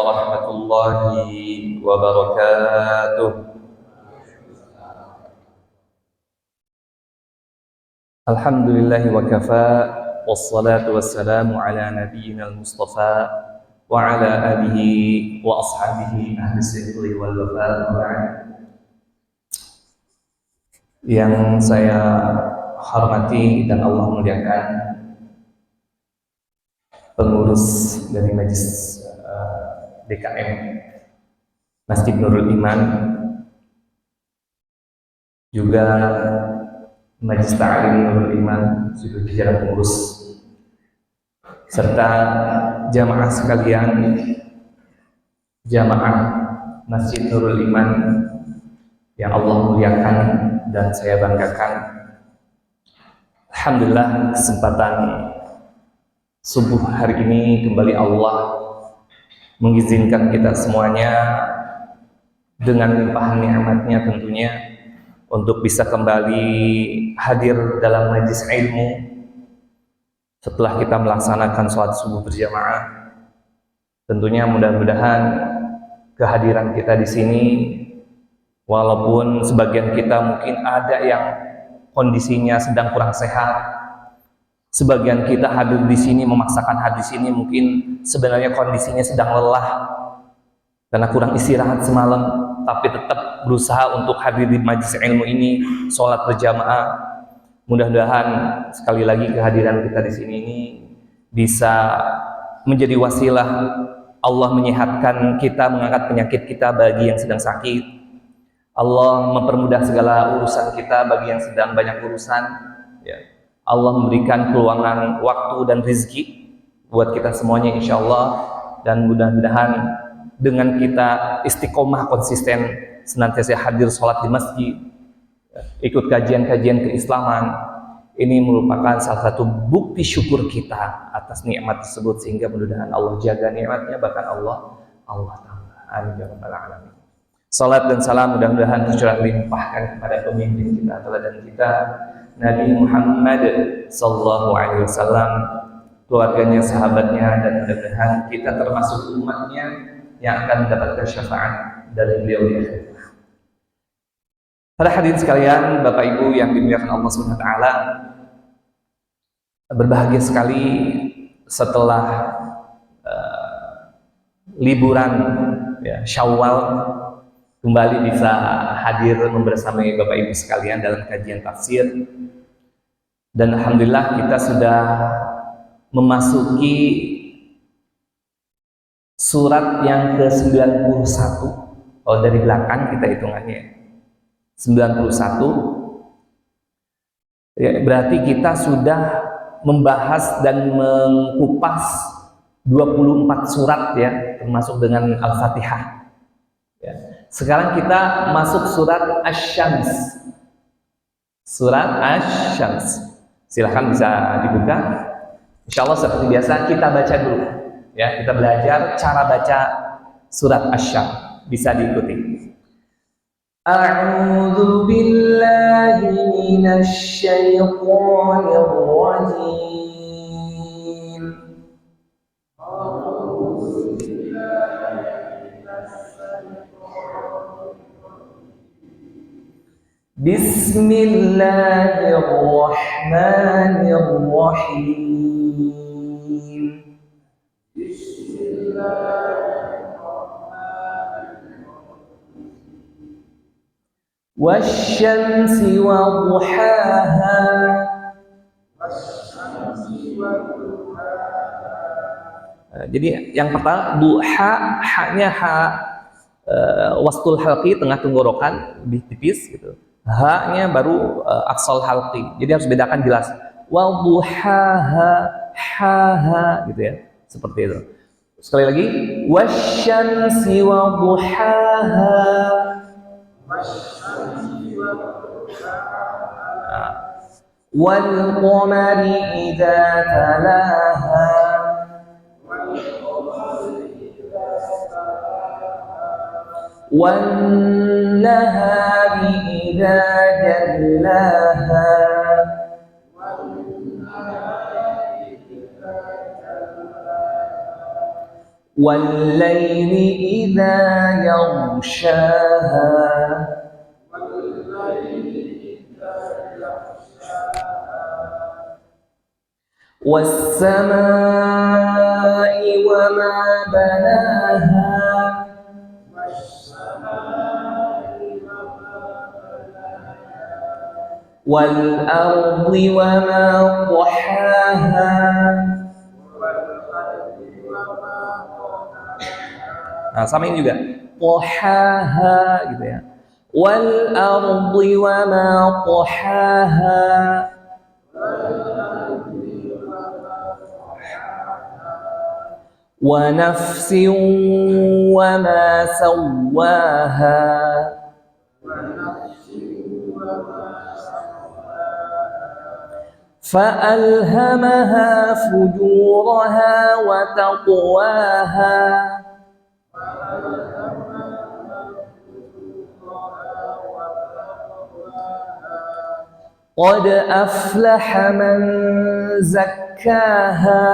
warahmatullahi wabarakatuh. Alhamdulillahi wa kafa, wassalatu wassalamu ala nabiyyina al-mustafa wa ala alihi wa ashabihi ahli sidqi wal wafa. Yang saya hormati dan Allah muliakan pengurus dari Majelis DKM Masjid Nurul Iman, juga Majelis Ta'lim Nurul Iman, seluruh jajaran pengurus, serta jamaah sekalian, jamaah Masjid Nurul Iman yang Allah muliakan dan saya banggakan. Alhamdulillah, kesempatan subuh hari ini kembali Allah mengizinkan kita semuanya dengan limpahan nikmatnya tentunya untuk bisa kembali hadir dalam majelis ilmu setelah kita melaksanakan sholat subuh berjamaah. Tentunya mudah-mudahan kehadiran kita di sini, walaupun sebagian kita mungkin ada yang kondisinya sedang kurang sehat, sebagian kita hadir di sini, memaksakan hadir di sini, mungkin sebenarnya kondisinya sedang lelah karena kurang istirahat semalam, tapi tetap berusaha untuk hadir di majelis ilmu ini, sholat berjamaah. Mudah-mudahan sekali lagi kehadiran kita di sini ini bisa menjadi wasilah Allah menyehatkan kita, mengangkat penyakit kita bagi yang sedang sakit. Allah mempermudah segala urusan kita bagi yang sedang banyak urusan. Ya. Allah memberikan peluangan waktu dan rezeki buat kita semuanya insya Allah, dan mudah-mudahan dengan kita istiqomah konsisten senantiasa hadir sholat di masjid, ikut kajian-kajian keislaman, ini merupakan salah satu bukti syukur kita atas nikmat tersebut, sehingga mudah-mudahan Allah jaga nikmatnya, bahkan Allah tambah. Amin ya rabbal alamin. Salat dan salam mudah-mudahan tercurah limpahkan kepada pemimpin kita, teladan kita, Nabi Muhammad sallallahu alaihi wasallam, keluarganya, sahabatnya, dan mudah-mudahan kita termasuk umatnya yang akan mendapatkan syafaat dari beliau di akhirat. Para hadirin sekalian, Bapak Ibu yang dimuliakan Allah Subhanahu wa taala, berbahagia sekali setelah liburan ya, Syawal kembali bisa hadir membersamai Bapak Ibu sekalian dalam kajian tafsir. Dan alhamdulillah kita sudah memasuki surat yang ke-91. Kalau dari belakang kita hitungannya 91. Ya, berarti kita sudah membahas dan mengkupas 24 surat ya, termasuk dengan Al-Fatihah. Ya. Sekarang kita masuk surat Asy-Syams. Surat Asy-Syams. Silahkan bisa dibuka. Insya Allah seperti biasa kita baca dulu. Ya, kita belajar cara baca surat Asy-Syams. Bisa diikuti. A'udzu billahi minasy syaithanir rajim. Bismillahirrahmanirrahim. Wasyamsi wa duhaha. Jadi yang pertama duha, haknya ha wastul halqi, tengah tenggorokan, lebih tipis gitu. Ha-nya baru aksal halqi. Jadi harus bedakan jelas. Wa duhaha, ha gitu ya. Seperti itu. Sekali lagi, wasyamsi wa duhaha. Wal qamari idza talaha. Wan nahari idza jallaha. والليل إذا يغشاها والسماء وما بناها والأرض وما طحاها Nah, sama ini juga طحاها gitu ya. والأرض وما طحاها ونفس وما سواها فألهمها فجورها وتقواها قد أفلح من زكاها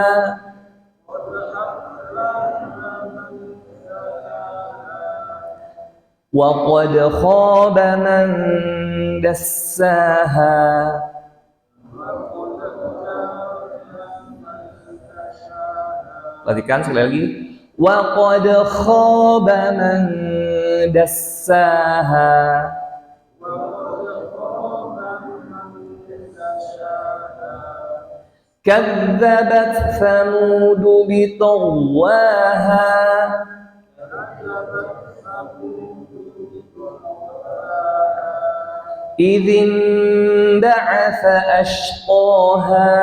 وقد خاب من دساها Perhatikan sekali lagi. وَقَدْ خَابَ مَنْ دَسَّاهَا كَذَّبَتْ ثَمُودُ بِطَغْوَاهَا إِذِ انبَعَثَ أَشْقَاهَا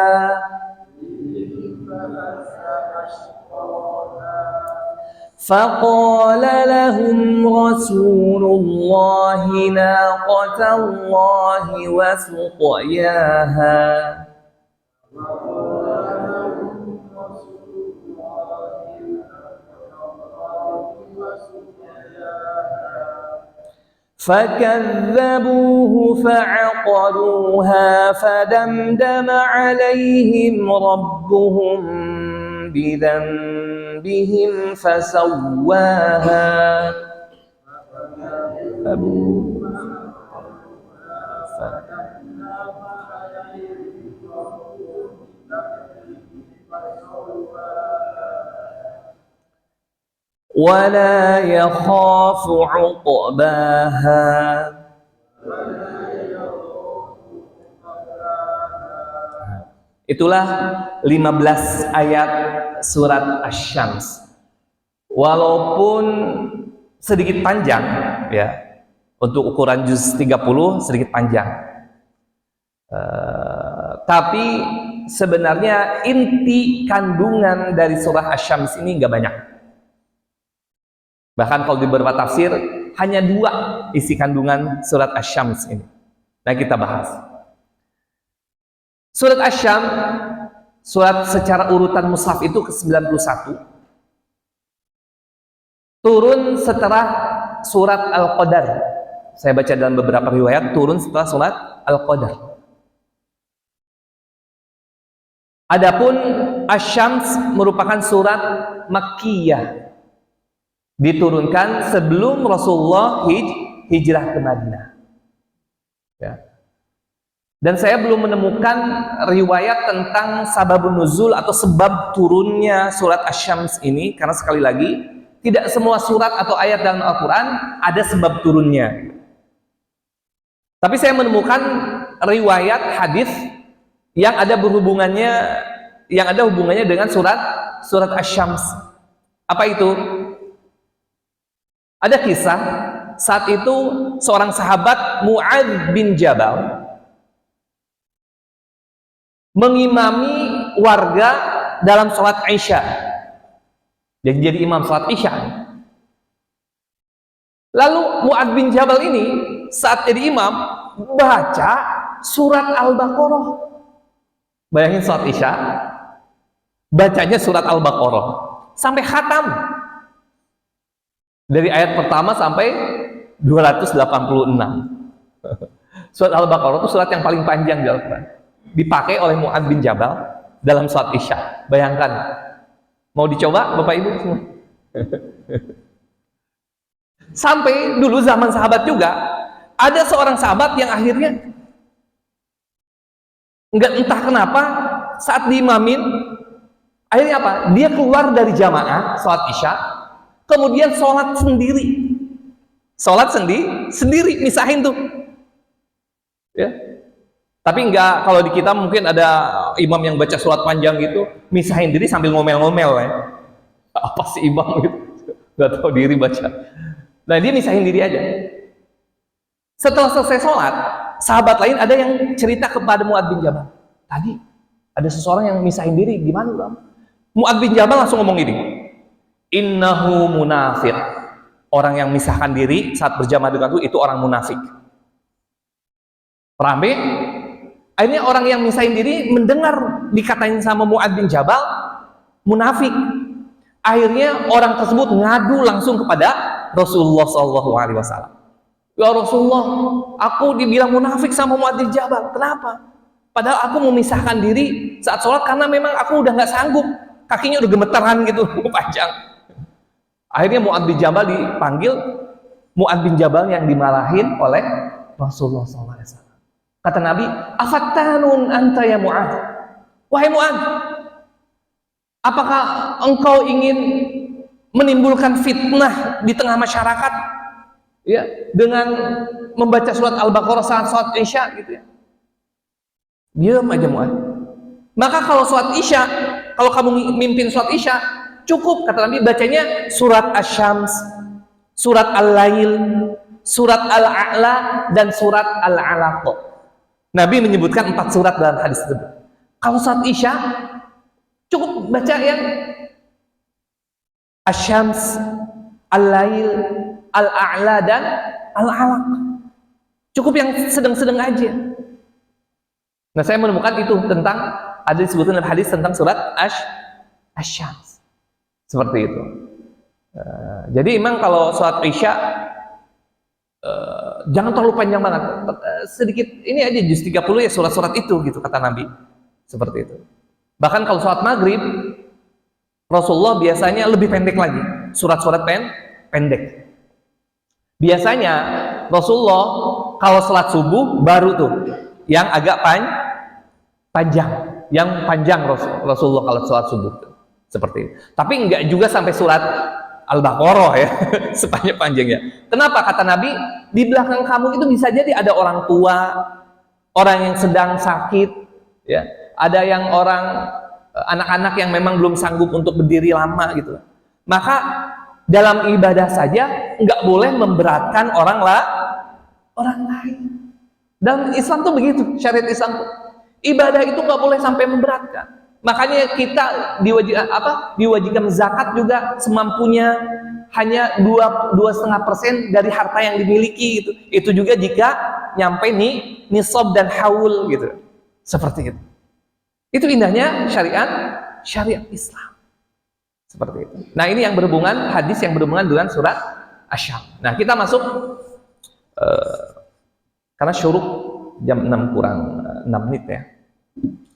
فقال لهم رسول الله ناقة الله وسقياها فكذبوه فعقروها فدمدم عليهم ربهم بذنبهم فسواها ولا يخاف عقباها Itulah 15 ayat surat Asy-Syams. Walaupun sedikit panjang ya, untuk ukuran juz 30 sedikit panjang. Tapi sebenarnya inti kandungan dari surah Asy-Syams ini nggak banyak. Bahkan kalau di beberapa tafsir hanya 2 isi kandungan surat Asy-Syams ini. Nah, kita bahas. Surat Asy-Syams, surat secara urutan mushaf itu ke-91. Turun setelah surat Al-Qadar. Saya baca dalam beberapa riwayat turun setelah surat Al-Qadar. Adapun Asy-Syams merupakan surat Makkiyah. Diturunkan sebelum Rasulullah hijrah ke Madinah. Ya. Dan saya belum menemukan riwayat tentang sababun nuzul atau sebab turunnya surat Asy-Syams ini, karena sekali lagi tidak semua surat atau ayat dalam Al-Quran ada sebab turunnya. Tapi saya menemukan riwayat hadis yang ada hubungannya dengan surat Asy-Syams. Apa itu? Ada kisah saat itu seorang sahabat Mu'adz bin Jabal mengimami warga dalam sholat Isya. Jadi imam sholat Isya. Lalu Mu'adz bin Jabal ini saat jadi imam baca surat Al-Baqarah. Bayangin sholat Isya, bacanya surat Al-Baqarah sampai khatam. Dari ayat pertama sampai 286. Surat Al-Baqarah itu surat yang paling panjang di Al-Quran. Dipakai oleh Mu'adz bin Jabal dalam sholat Isya. Bayangkan. Mau dicoba Bapak Ibu semua? Sampai dulu zaman sahabat juga ada seorang sahabat yang akhirnya entah kenapa saat diimamin akhirnya apa? Dia keluar dari jamaah sholat isya, kemudian sholat sendiri. Sholat sendiri, misahin tuh. Ya. Tapi enggak, kalau di kita mungkin ada imam yang baca surat panjang gitu, misahin diri sambil ngomel-ngomel ya. Apa sih imam gitu? Gak tahu diri baca. Nah, dia misahin diri aja. Setelah selesai sholat, sahabat lain ada yang cerita kepada Mu'adz bin Jabal. Tadi ada seseorang yang misahin diri, gimana Bang? Mu'adz bin Jabal langsung ngomong gini, innahu munafiq. Orang yang misahkan diri saat berjamaah dengan itu orang munafik. Paham? Akhirnya orang yang misahin diri mendengar dikatain sama Mu'adz bin Jabal munafik. Akhirnya orang tersebut ngadu langsung kepada Rasulullah SAW. Ya Rasulullah, aku dibilang munafik sama Mu'adz bin Jabal. Kenapa? Padahal aku memisahkan diri saat sholat karena memang aku udah nggak sanggup, kakinya udah gemeteran gitu, panjang. Akhirnya Mu'adz bin Jabal dipanggil, Mu'adz bin Jabal yang dimarahin oleh Rasulullah SAW. Kata Nabi, afattanun anta ya Mu'adz? Wahai Mu'adz, apakah engkau ingin menimbulkan fitnah di tengah masyarakat ya dengan membaca surat Al-Baqarah saat sholat isya gitu ya? Diam aja Mu'adz. Maka kalau sholat isya, kalau kamu mimpin sholat isya, cukup kata Nabi bacanya surat Asy-Syams, surat Al-Lail, surat Al-A'la, dan surat Al-Alaq. Nabi menyebutkan 4 surat dalam hadis tersebut. Kalau sholat isya, cukup baca yang Asy-Syams, Al-Lail, Al-A'la, dan Al-Alaq. Cukup yang sedang-sedang aja. Nah, saya menemukan itu tentang, ada disebutkan dalam hadis tentang surat Asy-Syams. Seperti itu. Jadi memang kalau sholat isya jangan terlalu panjang banget. Sedikit ini aja juz 30 ya surat-surat itu gitu kata Nabi. Seperti itu. Bahkan kalau sholat maghrib Rasulullah biasanya lebih pendek lagi. Surat-surat pendek. Biasanya Rasulullah kalau sholat subuh baru tuh yang agak panjang. Yang panjang Rasulullah kalau sholat subuh tuh. Seperti itu. Tapi enggak juga sampai surat Al-Baqarah ya, sepanjang-panjangnya. Kenapa? Kata Nabi, di belakang kamu itu bisa jadi ada orang tua, orang yang sedang sakit, ya, ada yang anak-anak yang memang belum sanggup untuk berdiri lama gitu. Maka dalam ibadah saja enggak boleh memberatkan orang lain. Dalam Islam tuh begitu, syariat Islam tuh. Ibadah itu enggak boleh sampai memberatkan. Makanya kita diwajibkan zakat juga semampunya, hanya 2,5% dari harta yang dimiliki gitu. Itu juga jika nyampe nisab dan haul gitu. Seperti itu. Itu indahnya syariat Islam. Seperti itu. Nah, ini yang berhubungan, hadis yang berhubungan dengan surat Asy-Syams. Nah, kita masuk karena syuruk jam 6 kurang 6 menit ya.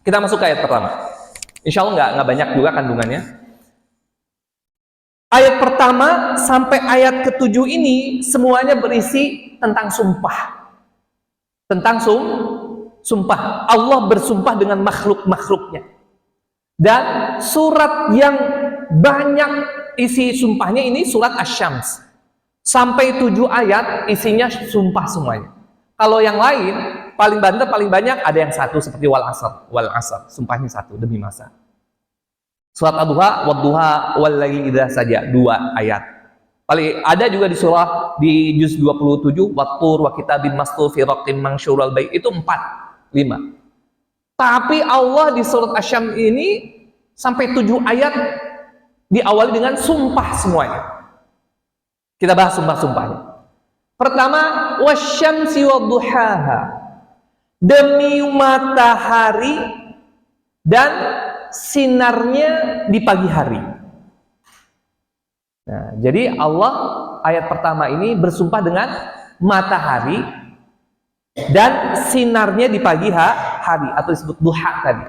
Kita masuk ke ayat pertama. Insya Allah nggak banyak juga kandungannya. Ayat pertama sampai ayat ke-7 ini semuanya berisi tentang sumpah. Tentang sumpah. Allah bersumpah dengan makhluk-makhluknya. Dan surat yang banyak isi sumpahnya ini surat Asy-Syams. Sampai 7 ayat isinya sumpah semuanya. Kalau yang lain paling banyak ada yang satu seperti wal asr, sumpahnya satu demi masa. Surat Ad-Duha, wad-duha wal laili idza saja 2 ayat. Paling ada juga di juz 27 wat-tur wa kitabim mastur fi raqqim mansyur al-bait itu 5. Tapi Allah di surat Asy-Syams ini sampai 7 ayat diawali dengan sumpah semuanya. Kita bahas sumpah-sumpahnya. Pertama, wasyamsi wadduhaha. Demi matahari dan sinarnya di pagi hari. Nah, jadi Allah ayat pertama ini bersumpah dengan matahari dan sinarnya di pagi hari atau disebut duha tadi.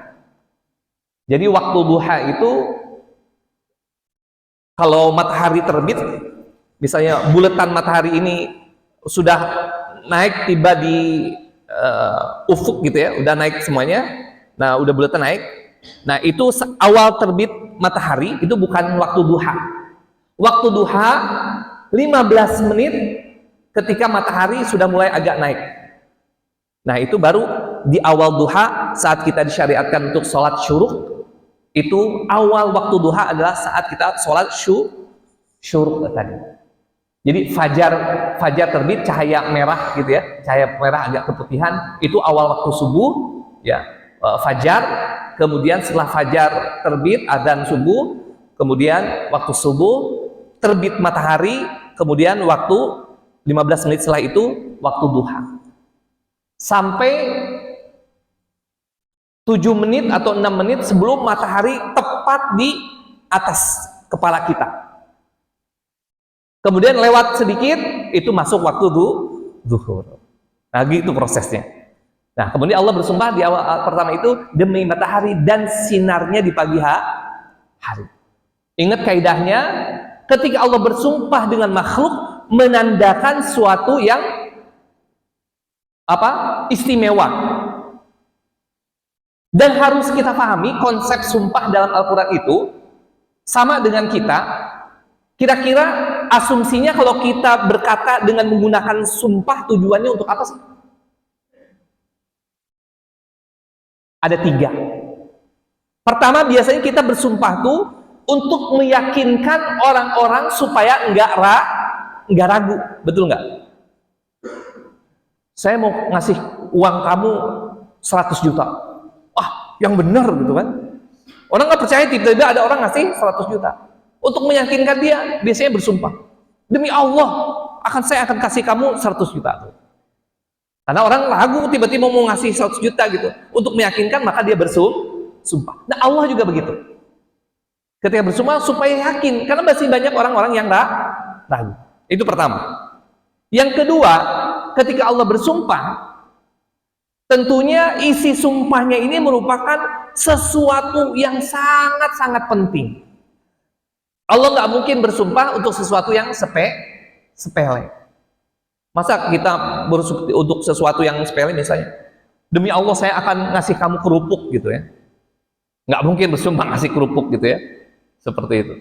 Jadi waktu duha itu Kalau matahari terbit, misalnya bulatan matahari ini sudah naik tiba di ufuk gitu ya, udah naik semuanya. Nah, udah bulatan naik. Nah, itu awal terbit matahari itu bukan waktu duha. Waktu duha 15 menit ketika matahari sudah mulai agak naik. Nah, itu baru di awal duha saat kita disyariatkan untuk sholat syuruk. Itu awal waktu duha adalah saat kita sholat syuruk tadi. Jadi fajar terbit cahaya merah gitu ya, cahaya merah agak keputihan, itu awal waktu subuh ya, fajar. Kemudian setelah fajar terbit adzan subuh, kemudian waktu subuh terbit matahari, kemudian waktu 15 menit setelah itu waktu duha. Sampai 7 menit atau 6 menit sebelum matahari tepat di atas kepala kita. Kemudian lewat sedikit, itu masuk waktu zuhur. Nah, gitu prosesnya. Nah, kemudian Allah bersumpah di awal pertama itu demi matahari dan sinarnya di pagi hari. Ingat kaidahnya, ketika Allah bersumpah dengan makhluk, menandakan suatu yang istimewa. Dan harus kita pahami konsep sumpah dalam Al-Quran itu sama dengan kita. Kira-kira asumsinya kalau kita berkata dengan menggunakan sumpah, tujuannya untuk apa sih? Ada 3. Pertama, biasanya kita bersumpah tuh untuk meyakinkan orang-orang supaya enggak ragu. Betul nggak? Saya mau ngasih uang kamu 100 juta. Yang benar gitu kan. Orang nggak percaya, tiba-tiba ada orang ngasih 100 juta. Untuk meyakinkan dia, biasanya bersumpah. Demi Allah, saya akan kasih kamu 100 juta. Karena orang ragu, tiba-tiba mau ngasih 100 juta gitu. Untuk meyakinkan, maka dia bersumpah. Nah, Allah juga begitu. Ketika bersumpah, supaya yakin. Karena masih banyak orang-orang yang ragu. Itu pertama. Yang kedua, ketika Allah bersumpah, tentunya isi sumpahnya ini merupakan sesuatu yang sangat-sangat penting. Allah nggak mungkin bersumpah untuk sesuatu yang sepele. Masa kita bersumpah untuk sesuatu yang sepele, misalnya, demi Allah saya akan ngasih kamu kerupuk gitu ya. Nggak mungkin bersumpah ngasih kerupuk gitu ya. Seperti itu.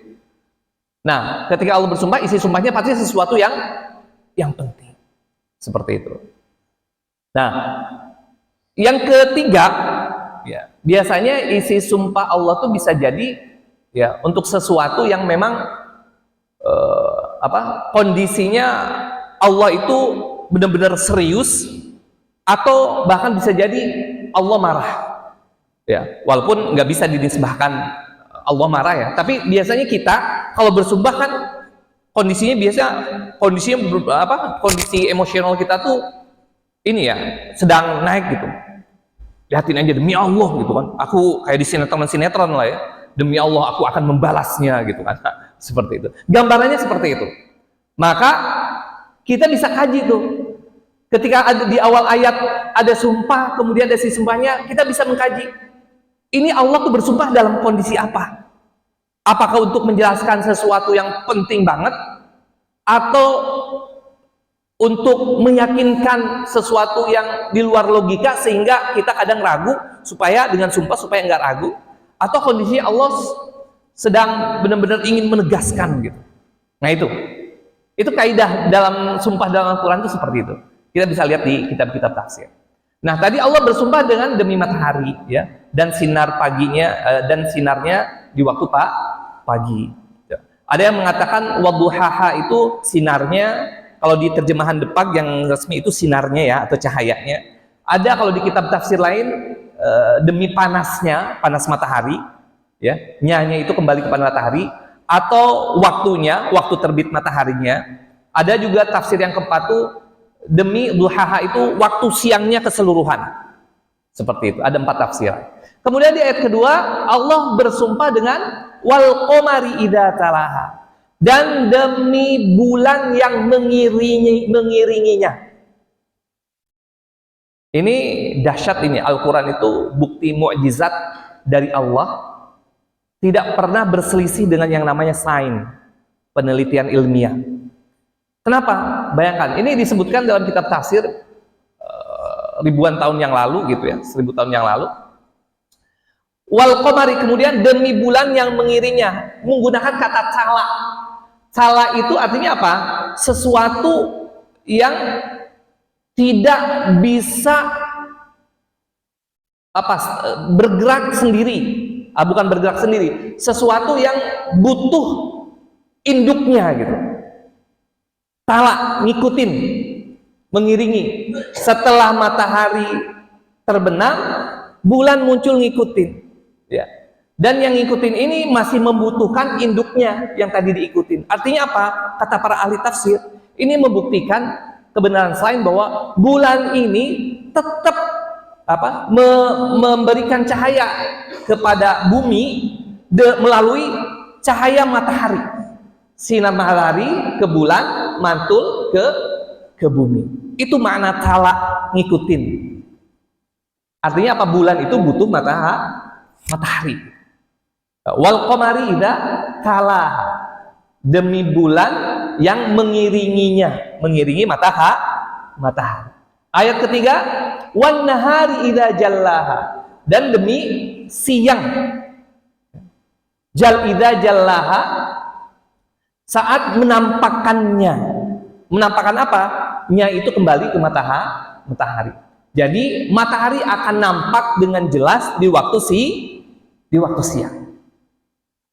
Nah, ketika Allah bersumpah, isi sumpahnya pasti sesuatu yang penting. Seperti itu. Nah, yang ketiga, ya, biasanya isi sumpah Allah tuh bisa jadi ya untuk sesuatu yang memang kondisinya Allah itu benar-benar serius, atau bahkan bisa jadi Allah marah. Ya, walaupun nggak bisa dinisbahkan Allah marah ya, tapi biasanya kita kalau bersumpah kan kondisi emosional kita tuh ini ya sedang naik gitu. Lihatin aja, demi Allah gitu kan, aku kayak di sinetron lah ya, demi Allah aku akan membalasnya gitu kan. Seperti itu gambarannya, seperti itu. Maka kita bisa kaji tuh, ketika ada di awal ayat ada sumpah, kemudian ada si sumpahnya, kita bisa mengkaji ini Allah tuh bersumpah dalam kondisi apa. Apakah untuk menjelaskan sesuatu yang penting banget, atau untuk meyakinkan sesuatu yang di luar logika sehingga kita kadang ragu, supaya dengan sumpah supaya nggak ragu, atau kondisi Allah sedang benar-benar ingin menegaskan gitu. Nah, itu kaidah dalam sumpah dalam Al-Quran itu seperti itu. Kita bisa lihat di kitab-kitab tafsir. Nah, tadi Allah bersumpah dengan demi matahari ya, dan sinar paginya dan sinarnya di waktu pagi. Ada yang mengatakan wadduhaha itu sinarnya. Kalau di terjemahan Depag yang resmi itu sinarnya ya, atau cahayanya. Ada kalau di kitab tafsir lain demi panasnya, panas matahari ya, nyanya itu kembali kepada matahari, atau waktunya, waktu terbit mataharinya. Ada juga tafsir yang keempat tuh demi duhaha itu waktu siangnya keseluruhan. Seperti itu, ada 4 tafsir. Kemudian di ayat kedua Allah bersumpah dengan wal qamari idza talaha, dan demi bulan yang mengiringinya. Ini dahsyat ini, Al-Quran itu bukti mukjizat dari Allah, tidak pernah berselisih dengan yang namanya sains. penelitian ilmiah. Kenapa? Bayangkan, ini disebutkan dalam kitab tafsir ribuan tahun yang lalu gitu ya, 1000 tahun yang lalu. Wal qamari, kemudian demi bulan yang mengiringnya, menggunakan kata cala. Cala itu artinya apa? Sesuatu yang tidak bisa bergerak sendiri. Bukan bergerak sendiri, sesuatu yang butuh induknya gitu. Cala, ngikutin, mengiringi. Setelah matahari terbenam, bulan muncul ngikutin, ya. Dan yang ngikutin ini masih membutuhkan induknya yang tadi diikutin. Artinya apa? Kata para ahli tafsir, ini membuktikan kebenaran selain bahwa bulan ini tetap memberikan cahaya kepada bumi melalui cahaya matahari. Sinar matahari ke bulan mantul ke bumi. Itu makna cala, ngikutin. Artinya apa? Bulan itu butuh matahari. Wal qamari idza talaha, demi bulan yang mengiringinya, mengiringi matahari. Ayat ketiga, wan nahari idza jallaha, dan demi siang. Idza jallaha, saat menampakkannya. Menampakkan apa? Nya itu kembali ke matahari. Jadi matahari akan nampak dengan jelas di waktu siang.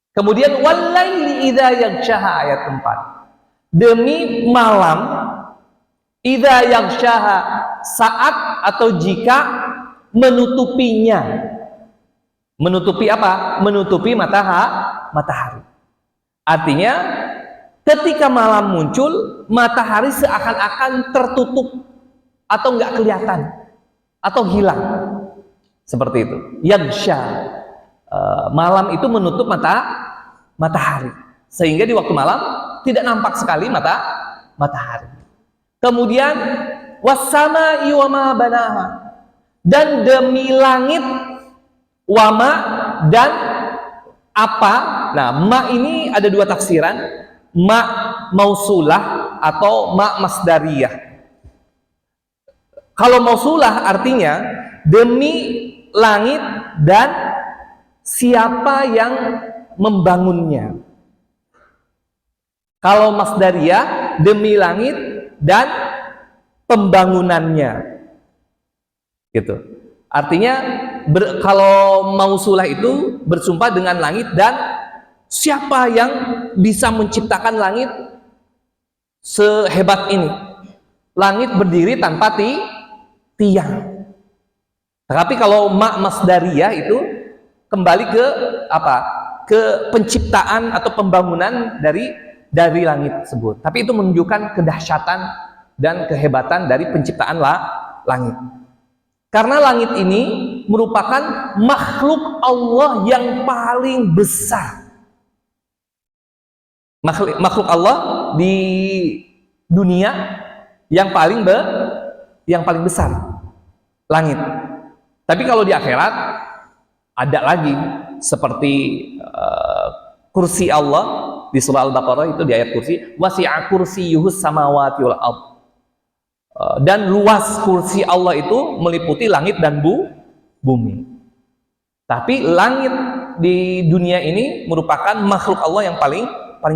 Kemudian walaili idza yaghshaha, ayat 4. Demi malam idza yaghshaha, saat atau jika menutupinya. Menutupi apa? Menutupi matahari. Artinya ketika malam muncul, matahari seakan-akan tertutup atau nggak kelihatan atau hilang, seperti itu. Yaghsha, malam itu menutup matahari, sehingga di waktu malam tidak nampak sekali matahari. Kemudian wassama'i wa ma banaha, dan demi langit, wama, dan apa. Nah, ma ini ada dua tafsiran, ma mausulah atau ma masdariyah. Kalau mausulah artinya demi langit dan siapa yang membangunnya. Kalau masdariyah demi langit dan pembangunannya, gitu. Artinya kalau mausulah itu bersumpah dengan langit dan siapa yang bisa menciptakan langit sehebat ini. Langit berdiri tanpa tiang. Tapi kalau masdariyah itu kembali ke apa? Ke penciptaan atau pembangunan dari langit tersebut. Tapi itu menunjukkan kedahsyatan dan kehebatan dari penciptaan langit. Karena langit ini merupakan makhluk Allah yang paling besar. Makhluk Allah di dunia yang paling besar, langit. Tapi kalau di akhirat ada lagi, seperti kursi Allah di surah Al-Baqarah itu, di ayat kursi, wasi'a kursiyyuhus samawati wal ardh. Dan luas kursi Allah itu meliputi langit dan bumi. Tapi langit di dunia ini merupakan makhluk Allah yang paling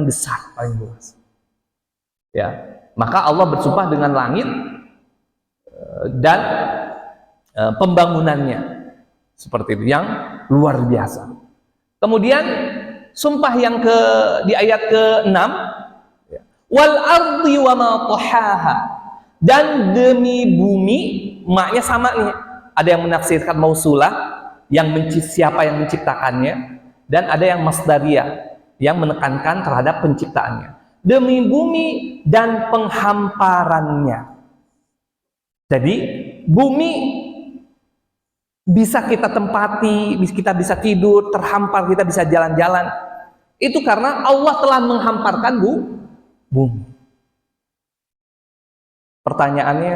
besar, paling luas. Ya, maka Allah bersumpah dengan langit dan pembangunannya seperti itu yang luar biasa. Kemudian sumpah yang di ayat ke-6, wal ardi wa ma tahaha, dan demi bumi, maknya sama nih. Ada yang menafsirkan mausulah, siapa yang menciptakannya, dan ada yang masdariyah yang menekankan terhadap penciptaannya. Demi bumi dan penghamparannya. Jadi bumi bisa kita tempati, kita bisa tidur, terhampar, kita bisa jalan-jalan. Itu karena Allah telah menghamparkan bumi. Pertanyaannya,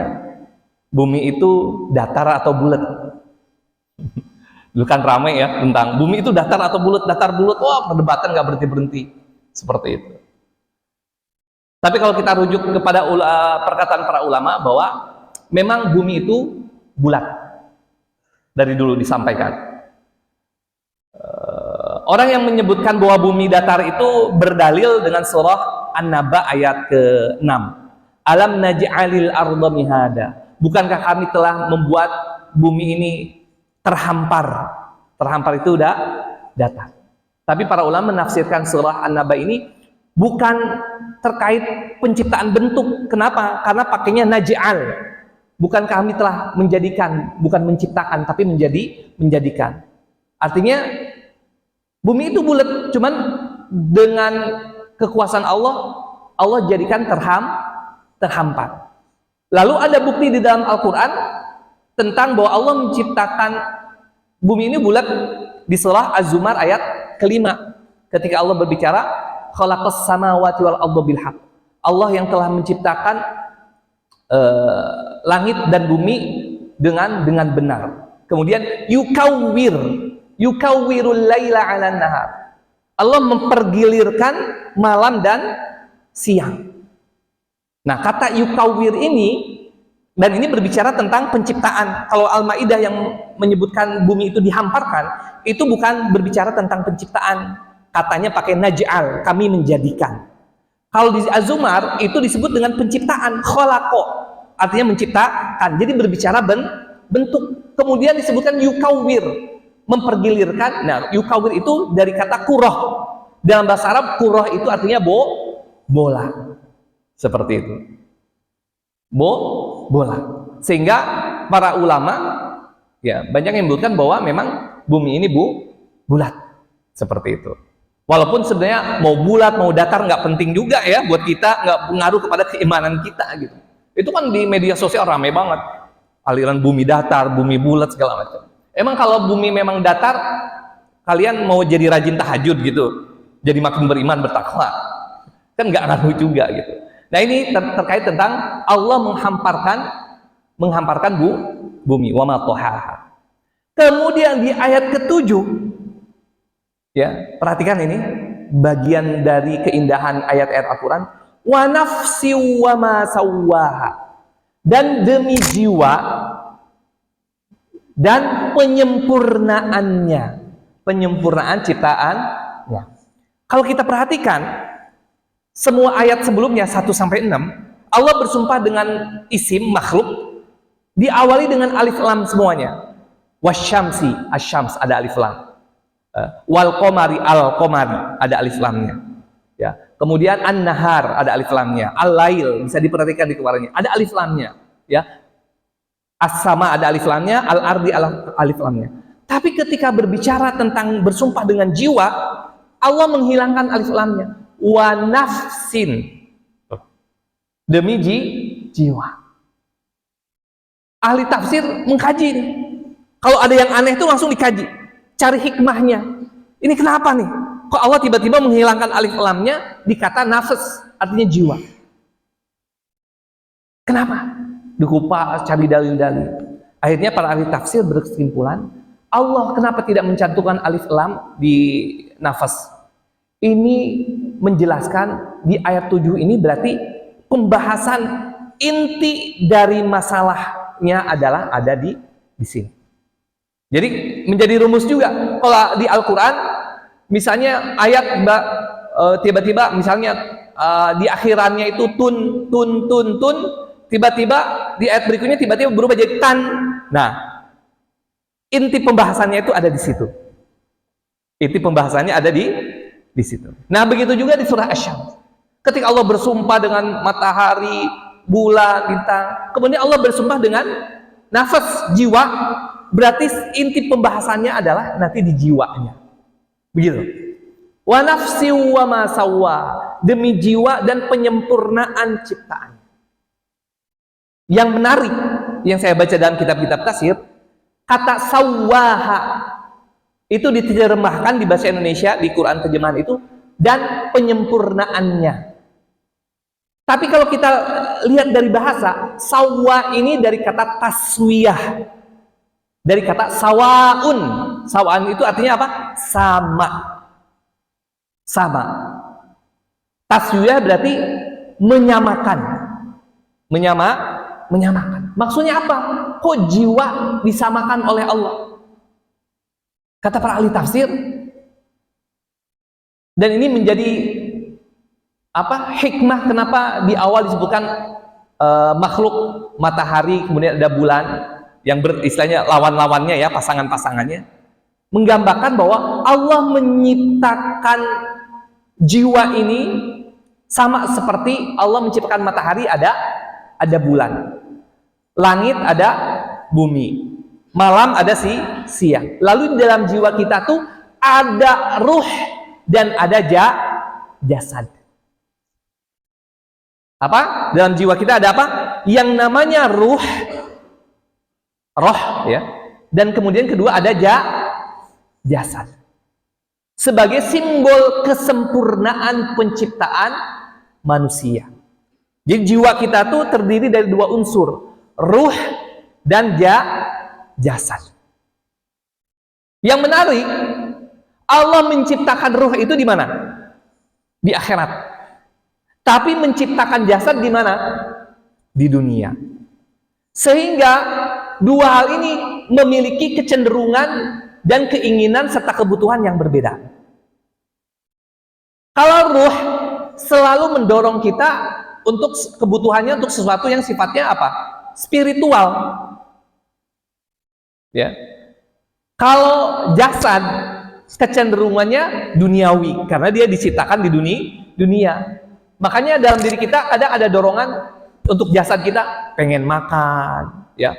bumi itu datar atau bulat? Dulu kan ramai ya tentang bumi itu datar atau bulat. Datar bulat, wah perdebatan nggak berhenti-berhenti. Seperti itu. Tapi kalau kita rujuk kepada perkataan para ulama bahwa memang bumi itu bulat, dari dulu disampaikan. Orang yang menyebutkan bahwa bumi datar itu berdalil dengan surah An-Naba ayat ke-6. Alam naj'alil arda mihada. Bukankah kami telah membuat bumi ini terhampar? Terhampar itu udah datar. Tapi para ulama menafsirkan surah An-Naba ini bukan terkait penciptaan bentuk. Kenapa? Karena pakainya naj'al. Bukan kami telah menjadikan, bukan menciptakan, tapi menjadikan. Artinya bumi itu bulat, cuman dengan kekuasaan Allah, Allah jadikan terhampar. Lalu ada bukti di dalam Al-Quran tentang bahwa Allah menciptakan bumi ini bulat di surah Az-Zumar ayat ke-5. Ketika Allah berbicara, khalaqas samawati wal arda bil haqq. Allah yang telah menciptakan langit dan bumi dengan benar. Kemudian yukawwirul laila 'alan nahar. Allah mempergilirkan malam dan siang. Nah, kata yukawwir ini, dan ini berbicara tentang penciptaan. Kalau Al-Maidah yang menyebutkan bumi itu dihamparkan, itu bukan berbicara tentang penciptaan. Katanya pakai naj'al, kami menjadikan. Kalau di Az-Zumar itu disebut dengan penciptaan, khalaqo, artinya menciptakan. Jadi berbicara bentuk. Kemudian disebutkan yukawwir, mempergilirkan. Nah, yukawwir itu dari kata kuroh. Dalam bahasa Arab, kuroh itu artinya bola. Seperti itu. Bola. Sehingga para ulama ya banyak yang menyebutkan bahwa memang bumi ini bulat. Seperti itu. Walaupun sebenarnya mau bulat, mau datar nggak penting juga ya buat kita, nggak pengaruh kepada keimanan kita gitu. Itu kan di media sosial ramai banget. Aliran bumi datar, bumi bulat segala macam. Emang kalau bumi memang datar, kalian mau jadi rajin tahajud gitu, jadi makin beriman bertakwa, kan nggak ngaruh juga gitu. Nah ini terkait tentang Allah menghamparkan bumi, wa ma tahaha. Kemudian di ayat ke-7, ya perhatikan ini bagian dari keindahan ayat-ayat Al-Quran. Wa nafsi wa ma sawwaha, dan demi jiwa dan penyempurnaan ciptaannya. Kalau kita perhatikan semua ayat sebelumnya 1-6, Allah bersumpah dengan isim makhluk, diawali dengan alif lam semuanya. Wasyamsi, asyams ada alif lam. Wal qamari, al qamari ada alif lamnya. Ya. Kemudian an-nahar ada alif lamnya. Al-lail bisa diperhatikan di keluarnya, ada alif lamnya. Ya. As-sama ada alif lamnya, al-ardi alif lamnya. Tapi ketika berbicara tentang bersumpah dengan jiwa, Allah menghilangkan alif lamnya. Wa nafsin, demi jiwa. Ahli tafsir mengkaji nih. Kalau ada yang aneh itu langsung dikaji, cari hikmahnya. Ini kenapa nih? Kok Allah tiba-tiba menghilangkan alif lamnya di kata nafs, artinya jiwa? Kenapa? Dikupas, cari dalil-dalil. Akhirnya para ahli tafsir berkesimpulan, Allah kenapa tidak mencantumkan alif lam di nafas? Ini menjelaskan di ayat 7 ini berarti pembahasan inti dari masalahnya adalah ada di sini. Jadi menjadi rumus juga. Kalau di Al-Quran misalnya ayat tiba-tiba misalnya di akhirannya itu tun, tiba-tiba di ayat berikutnya tiba-tiba berubah jadi tan. Nah, inti pembahasannya itu ada di situ. Inti pembahasannya ada di situ. Nah, begitu juga di surah Asy-Syams. Ketika Allah bersumpah dengan matahari, bulan, bintang, kemudian Allah bersumpah dengan nafas, jiwa, berarti inti pembahasannya adalah nanti di jiwanya. Begitu. Wa nafsi wa ma sawwa, demi jiwa dan penyempurnaan ciptaan. Yang menarik yang saya baca dalam kitab-kitab tafsir, kata sawwaha itu diterjemahkan di bahasa Indonesia di Quran terjemahan itu dan penyempurnaannya. Tapi kalau kita lihat dari bahasa, sawwa ini dari kata taswiyah, dari kata sawaun. Sawaun itu artinya apa? Sama. Taswiyah berarti menyamakan. Menyamakan. Maksudnya apa? Kok jiwa disamakan oleh Allah? Kata para ahli tafsir, dan ini menjadi hikmah kenapa di awal disebutkan makhluk matahari, kemudian ada bulan yang istilahnya lawan-lawannya ya, pasangan-pasangannya, menggambarkan bahwa Allah menciptakan jiwa ini sama seperti Allah menciptakan matahari, ada bulan, langit ada bumi, malam ada siang. Lalu di dalam jiwa kita tuh ada ruh dan ada jasad. Apa? Dalam jiwa kita ada apa? Yang namanya roh ya. Dan kemudian kedua ada jasad. Sebagai simbol kesempurnaan penciptaan manusia. Jadi jiwa kita tuh terdiri dari dua unsur, ruh dan jasad. Yang menarik, Allah menciptakan ruh itu di mana? Di akhirat. Tapi menciptakan jasad di mana? Di dunia. Sehingga dua hal ini memiliki kecenderungan dan keinginan serta kebutuhan yang berbeda. Kalau ruh selalu mendorong kita untuk kebutuhannya untuk sesuatu yang sifatnya apa? Spiritual. Ya. Kalau jasad kecenderungannya duniawi karena dia diciptakan di dunia. Makanya dalam diri kita ada dorongan untuk jasad kita pengen makan, ya,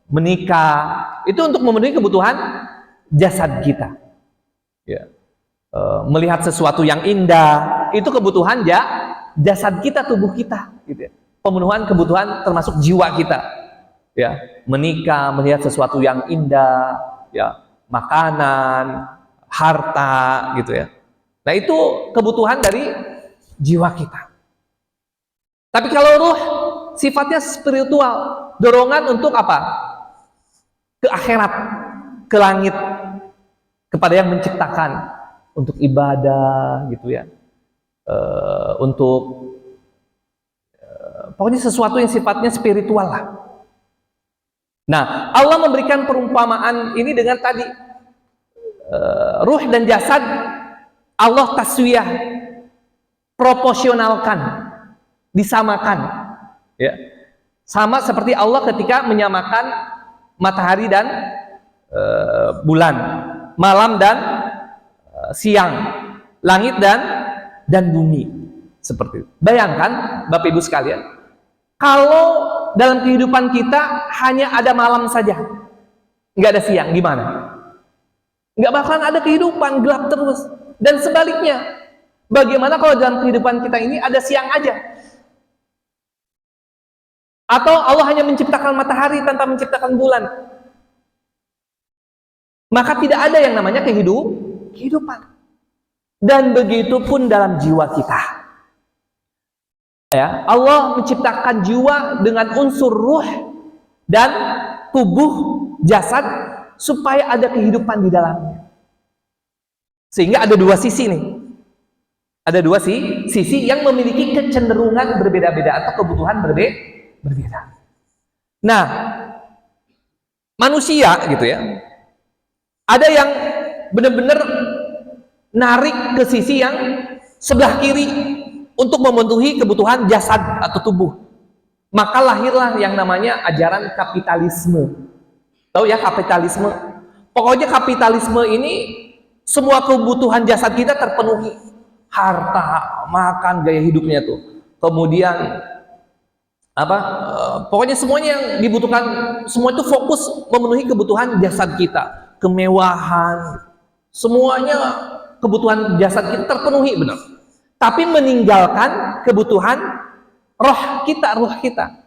menikah, itu untuk memenuhi kebutuhan jasad kita. Ya. Melihat sesuatu yang indah, itu kebutuhan jasad kita, tubuh kita, gitu ya. Pemenuhan kebutuhan termasuk jiwa kita. Ya, menikah, melihat sesuatu yang indah, ya, makanan, harta, gitu ya. Nah, itu kebutuhan dari jiwa kita. Tapi kalau ruh sifatnya spiritual, dorongan untuk apa? Ke akhirat, ke langit, kepada yang menciptakan, untuk ibadah, gitu ya. Untuk pokoknya sesuatu yang sifatnya spiritual lah. Nah, Allah memberikan perumpamaan ini dengan tadi ruh dan jasad Allah taswiyah, proporsionalkan, disamakan, ya. Sama seperti Allah ketika menyamakan matahari dan bulan, malam dan siang, langit dan bumi, seperti itu. Bayangkan Bapak Ibu sekalian, kalau dalam kehidupan kita hanya ada malam saja, nggak ada siang, gimana? Nggak bakalan ada kehidupan, gelap terus. Dan sebaliknya, bagaimana kalau dalam kehidupan kita ini ada siang aja? Atau Allah hanya menciptakan matahari tanpa menciptakan bulan? Maka tidak ada yang namanya kehidupan. Dan begitu pun dalam jiwa kita. Ya, Allah menciptakan jiwa dengan unsur ruh dan tubuh, jasad, supaya ada kehidupan di dalamnya. Sehingga ada dua sisi nih. Ada dua sisi yang memiliki kecenderungan berbeda-beda atau kebutuhan berbeda. Nah, manusia gitu ya. Ada yang benar-benar narik ke sisi yang sebelah kiri untuk memenuhi kebutuhan jasad atau tubuh. Maka lahirlah yang namanya ajaran kapitalisme. Tahu ya kapitalisme? Pokoknya kapitalisme ini semua kebutuhan jasad kita terpenuhi, harta, makan, gaya hidupnya tuh. Kemudian pokoknya semuanya yang dibutuhkan, semua itu fokus memenuhi kebutuhan jasad kita, kemewahan, semuanya kebutuhan jasad kita terpenuhi benar. Tapi meninggalkan kebutuhan ruh kita.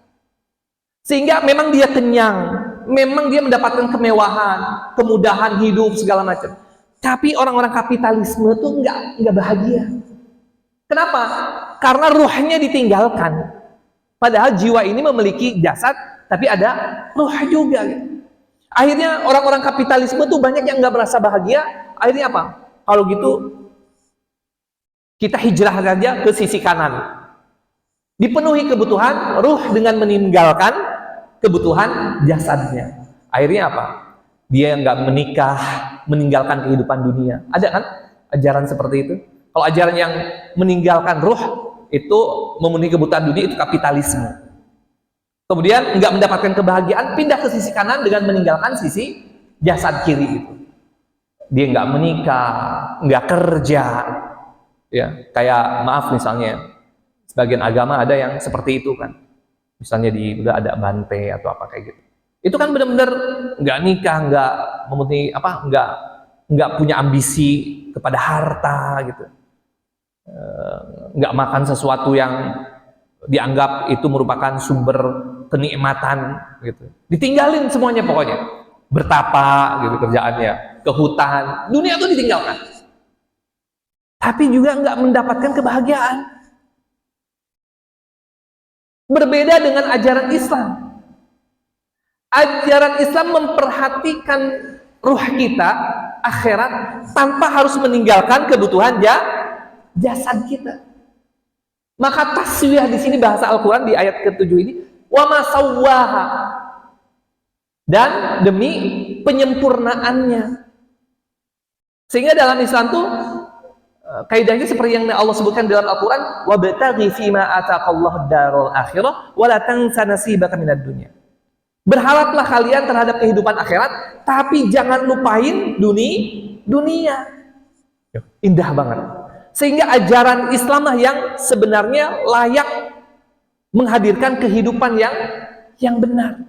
Sehingga memang dia kenyang, memang dia mendapatkan kemewahan, kemudahan hidup segala macam. Tapi orang-orang kapitalisme tuh nggak bahagia. Kenapa? Karena ruhnya ditinggalkan. Padahal jiwa ini memiliki jasad, tapi ada ruh juga. Akhirnya orang-orang kapitalisme tuh banyak yang nggak merasa bahagia. Akhirnya apa? Kalau gitu Kita hijrah saja ke sisi kanan. Dipenuhi kebutuhan ruh dengan meninggalkan kebutuhan jasadnya. Akhirnya apa? Dia nggak menikah, meninggalkan kehidupan dunia. Ada kan ajaran seperti itu? Kalau ajaran yang meninggalkan ruh itu memenuhi kebutuhan dunia, itu kapitalisme. Kemudian nggak mendapatkan kebahagiaan, pindah ke sisi kanan dengan meninggalkan sisi jasad kiri itu. Dia nggak menikah, nggak kerja, ya kayak maaf misalnya sebagian agama ada yang seperti itu kan. Misalnya udah ada bante atau apa kayak gitu. Itu kan benar-benar nggak nikah, nggak memenuhi apa, nggak punya ambisi kepada harta gitu. Nggak makan sesuatu yang dianggap itu merupakan sumber kenikmatan gitu. Ditinggalin semuanya pokoknya. Bertapa gitu kerjaannya, ke hutan, dunia itu ditinggalkan. Tapi juga nggak mendapatkan kebahagiaan. Berbeda dengan ajaran Islam. Ajaran Islam memperhatikan ruh kita, akhirat, tanpa harus meninggalkan kebutuhan jasad kita. Maka taswiyah di sini bahasa Al-Quran di ayat ke-7 ini, wa ma sawwaha, dan demi penyempurnaannya. Sehingga dalam Islam tuh kaidahnya seperti yang Allah sebutkan dalam Al-Quran, wabtaghi fima ataqallahu darul akhirah wa la tansa nasibaka minad dunya. Berharaplah kalian terhadap kehidupan akhirat, tapi jangan lupain dunia. Indah banget. Sehingga ajaran Islamlah yang sebenarnya layak menghadirkan kehidupan yang benar.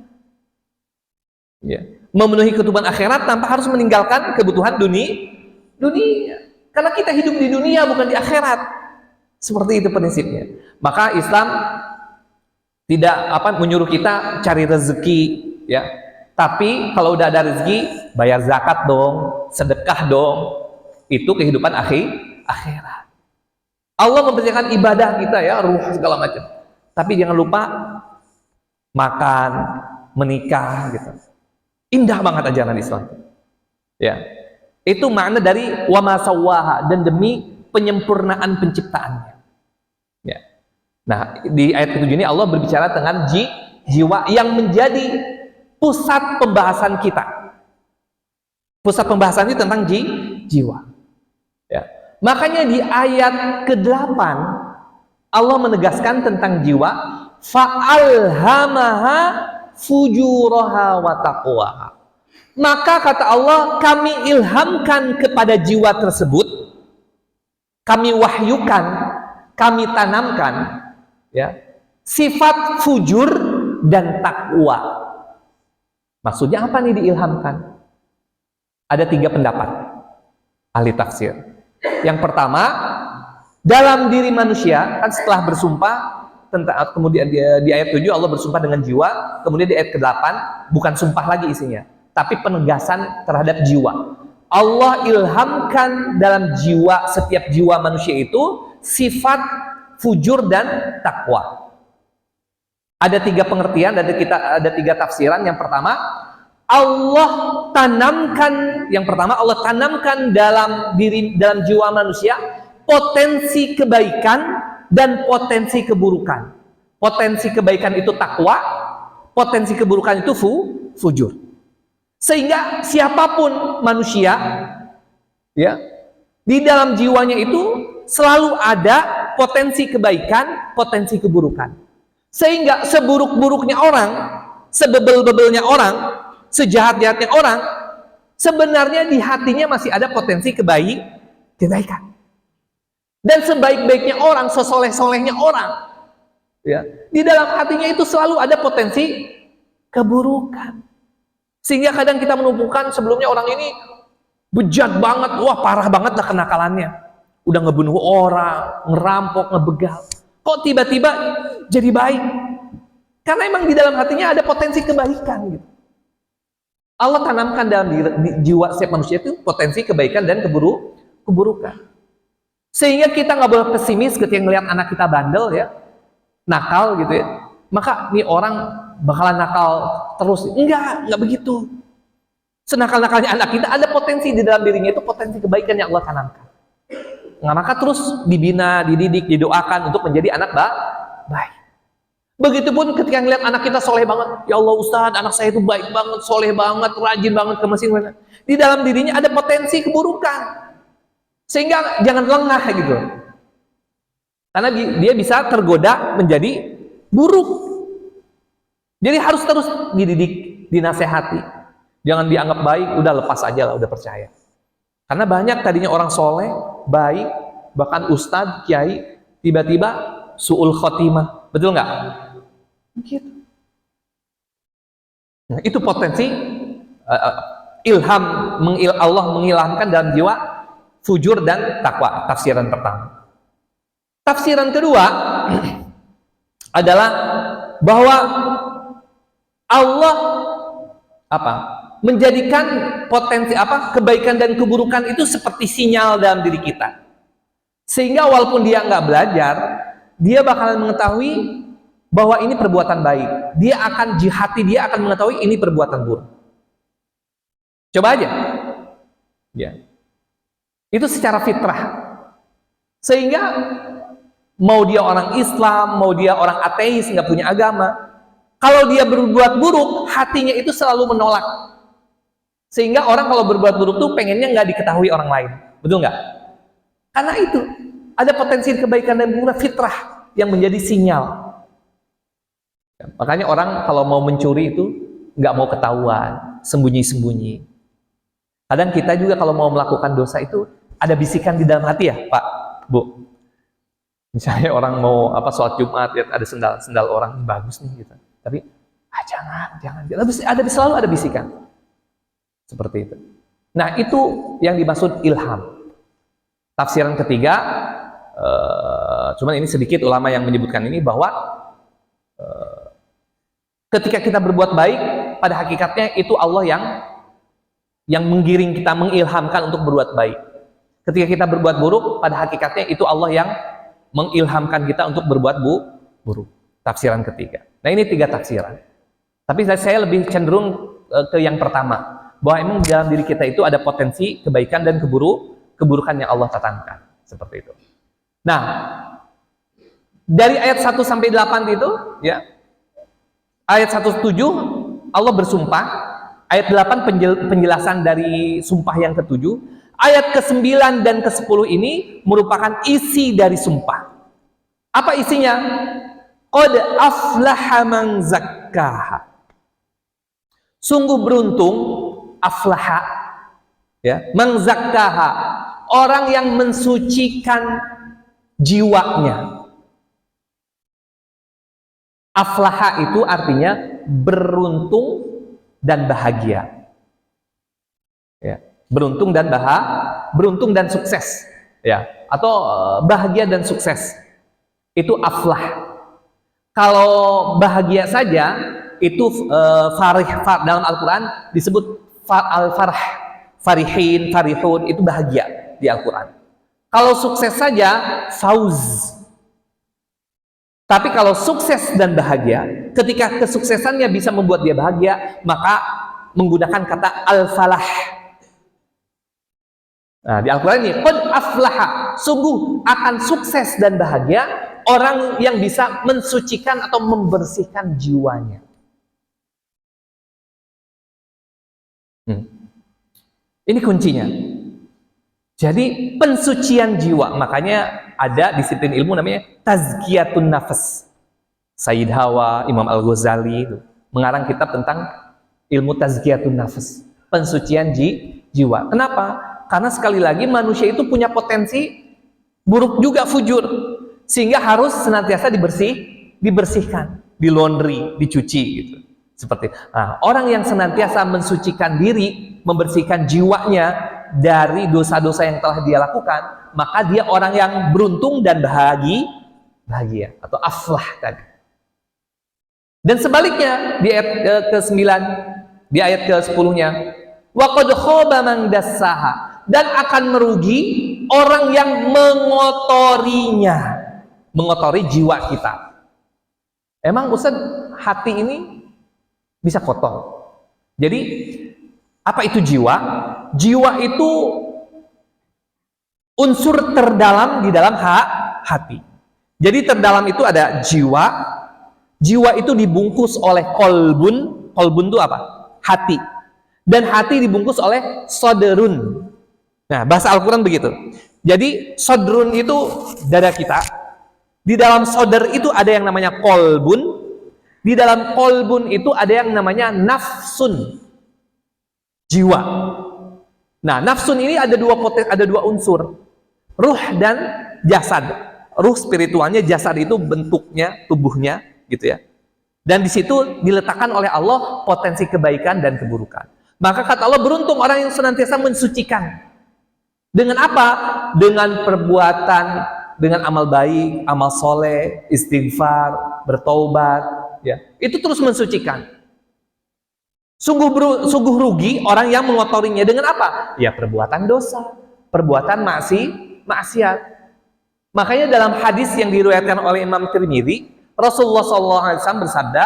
Ya. Memenuhi kebutuhan akhirat tanpa harus meninggalkan kebutuhan dunia. Karena kita hidup di dunia bukan di akhirat. Seperti itu prinsipnya. Maka Islam tidak menyuruh kita cari rezeki, ya. Tapi kalau udah ada rezeki, bayar zakat dong, sedekah dong. Itu kehidupan akhirat. Allah mempercayakan ibadah kita ya, ruh segala macam. Tapi jangan lupa makan, menikah gitu. Indah banget ajaran Islam. Ya. Itu makna dari wa ma sawwaha, dan demi penyempurnaan penciptaannya. Ya. Nah, di ayat ke-7 ini Allah berbicara tentang jiwa yang menjadi pusat pembahasan kita. Pusat pembahasan ini tentang jiwa. Ya. Makanya di ayat ke-8 Allah menegaskan tentang jiwa, fa'alhamaha fujuraha wa taqwaha. Maka kata Allah, kami ilhamkan kepada jiwa tersebut, kami wahyukan, kami tanamkan, ya, sifat fujur dan takwa. Maksudnya apa nih diilhamkan? Ada 3 pendapat ahli tafsir. Yang pertama, dalam diri manusia, kan setelah bersumpah tentang, kemudian di ayat 7 Allah bersumpah dengan jiwa, kemudian di ayat ke-8 bukan sumpah lagi isinya, tapi penegasan terhadap jiwa. Allah ilhamkan dalam jiwa, setiap jiwa manusia itu sifat fujur dan takwa. Ada 3 pengertian, ada 3 tafsiran. Yang pertama, Allah tanamkan dalam jiwa manusia potensi kebaikan dan potensi keburukan. Potensi kebaikan itu takwa, potensi keburukan itu fujur. Sehingga siapapun manusia, ya, di dalam jiwanya itu selalu ada potensi kebaikan, potensi keburukan. Sehingga seburuk-buruknya orang, sebebel-bebelnya orang, sejahat-jahatnya orang, sebenarnya di hatinya masih ada potensi kebaikan. Dan sebaik-baiknya orang, sesoleh-solehnya orang, ya, di dalam hatinya itu selalu ada potensi keburukan. Sehingga kadang kita menumpukan sebelumnya orang ini bejat banget, wah parah banget lah kenakalannya. Udah ngebunuh orang, ngerampok, ngebegal. Kok tiba-tiba jadi baik? Karena emang di dalam hatinya ada potensi kebaikan gitu. Allah tanamkan dalam jiwa setiap manusia itu potensi kebaikan dan keburukan. Sehingga kita nggak boleh pesimis ketika ngelihat anak kita bandel, ya, nakal gitu ya. Maka nih orang bakalan nakal terus. Enggak begitu. Senakal-nakalnya anak kita ada potensi di dalam dirinya, itu potensi kebaikan yang Allah tanamkan. Nah, maka terus dibina, dididik, didoakan untuk menjadi anak baik. Begitupun ketika ngeliat anak kita soleh banget, ya Allah Ustaz, anak saya itu baik banget, soleh banget, rajin banget ke masjid. Di dalam dirinya ada potensi keburukan, sehingga jangan lengah gitu, karena dia bisa tergoda menjadi buruk. Jadi harus terus dididik, dinasehati. Jangan dianggap baik, udah lepas aja lah, udah percaya. Karena banyak tadinya orang soleh, baik, bahkan ustadz, kiai, tiba-tiba su'ul khotimah. Betul nggak? Begitu. Nah, itu potensi ilham, Allah mengilhamkan dalam jiwa fujur dan takwa. Tafsiran pertama. Tafsiran kedua adalah bahwa Allah menjadikan potensi kebaikan dan keburukan itu seperti sinyal dalam diri kita, sehingga walaupun dia nggak belajar, dia bakalan mengetahui bahwa ini perbuatan baik. Dia akan jihati, dia akan mengetahui ini perbuatan buruk. Coba aja, ya, itu secara fitrah. Sehingga mau dia orang Islam, mau dia orang ateis, nggak punya agama, kalau dia berbuat buruk, hatinya itu selalu menolak. Sehingga orang kalau berbuat buruk tuh pengennya nggak diketahui orang lain. Betul nggak? Karena itu ada potensi kebaikan dan keburukan fitrah yang menjadi sinyal. Makanya orang kalau mau mencuri itu nggak mau ketahuan, sembunyi-sembunyi. Kadang kita juga kalau mau melakukan dosa itu ada bisikan di dalam hati ya, Pak, Bu. Misalnya orang mau sholat Jumat, lihat ada sendal orang bagus nih gitu. Tapi jangan. Selalu ada bisikan. Seperti itu. Nah, itu yang dimaksud ilham. Tafsiran ketiga, cuman ini sedikit ulama yang menyebutkan ini, bahwa ketika kita berbuat baik, pada hakikatnya itu Allah yang menggiring kita, mengilhamkan untuk berbuat baik. Ketika kita berbuat buruk, pada hakikatnya itu Allah yang mengilhamkan kita untuk berbuat buruk. Tafsiran ketiga. Nah, ini 3 tafsiran. Tapi saya lebih cenderung ke yang pertama, bahwa emang di dalam diri kita itu ada potensi kebaikan dan keburukan yang Allah tatangkan. Seperti itu. Nah, dari ayat 1 sampai 8 itu, ya, ayat 1-7 Allah bersumpah, ayat 8 penjelasan dari sumpah yang ke-7, ayat ke-9 dan ke-10 ini merupakan isi dari sumpah. Apa isinya? Qad aflaha man zakkaha. Sungguh beruntung, aflaha, ya, man zakkaha, orang yang mensucikan jiwanya. Aflaha itu artinya beruntung dan bahagia. Ya, beruntung dan sukses, ya, atau bahagia dan sukses. Itu aflah. Kalau bahagia saja itu dalam Al-Qur'an disebut al-farah, farihin, farihun, itu bahagia di Al-Qur'an. Kalau sukses saja fauz. Tapi kalau sukses dan bahagia, ketika kesuksesannya bisa membuat dia bahagia, maka menggunakan kata al-falah. Nah, di Al-Quran ini, qad aflaha, sungguh akan sukses dan bahagia orang yang bisa mensucikan atau membersihkan jiwanya. Ini kuncinya. Jadi pensucian jiwa, makanya ada disiplin ilmu namanya tazkiyatun nafas. Sayyid Hawa, Imam Al-Ghazali itu mengarang kitab tentang ilmu tazkiyatun nafas, pensucian jiwa. Kenapa? Karena sekali lagi manusia itu punya potensi buruk juga, fujur, sehingga harus senantiasa dibersihkan, di laundry, dicuci gitu. Seperti orang yang senantiasa mensucikan diri, membersihkan jiwanya dari dosa-dosa yang telah dia lakukan, maka dia orang yang beruntung dan bahagia atau aflah tadi. Dan sebaliknya di ayat ke-9, di ayat ke-10-nya, wa qad khaba man dassaha, dan akan merugi orang yang mengotori jiwa kita. Emang Ustaz, hati ini bisa kotor. Jadi apa itu jiwa? Jiwa itu unsur terdalam di dalam hati. Jadi terdalam itu ada jiwa. Jiwa itu dibungkus oleh kolbun. Kolbun itu apa? Hati. Dan hati dibungkus oleh sodrun. Nah, bahasa Al-Quran begitu. Jadi sodrun itu dada kita. Di dalam sodr itu ada yang namanya kolbun. Di dalam kolbun itu ada yang namanya nafsun. Jiwa. Nah, nafsun ini ada dua unsur. Ruh dan jasad. Ruh spiritualnya, jasad itu bentuknya, tubuhnya, gitu ya. Dan di situ diletakkan oleh Allah potensi kebaikan dan keburukan. Maka kata Allah, beruntung orang yang senantiasa mensucikan. Dengan apa? Dengan perbuatan, dengan amal baik, amal soleh, istighfar, bertaubat, ya. Itu terus mensucikan. Sungguh rugi orang yang mengotorinya dengan apa? Ya perbuatan dosa, perbuatan maksiat. Makanya dalam hadis yang diriwayatkan oleh Imam Tirmidzi, Rasulullah SAW bersabda,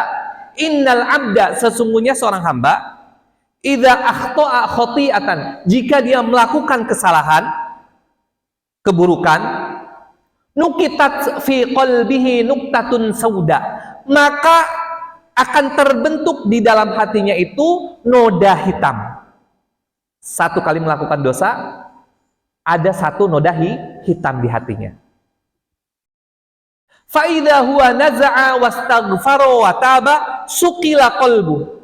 innal abda, sesungguhnya seorang hamba, idza akhta'a khati'atan, jika dia melakukan kesalahan, keburukan, nukitat fi qalbihi nuktatun sauda, maka akan terbentuk di dalam hatinya itu noda hitam. Satu kali melakukan dosa, ada satu noda hitam di hatinya. Fa idza huwa naza'a wastaghfara wa taba suqila qalbu.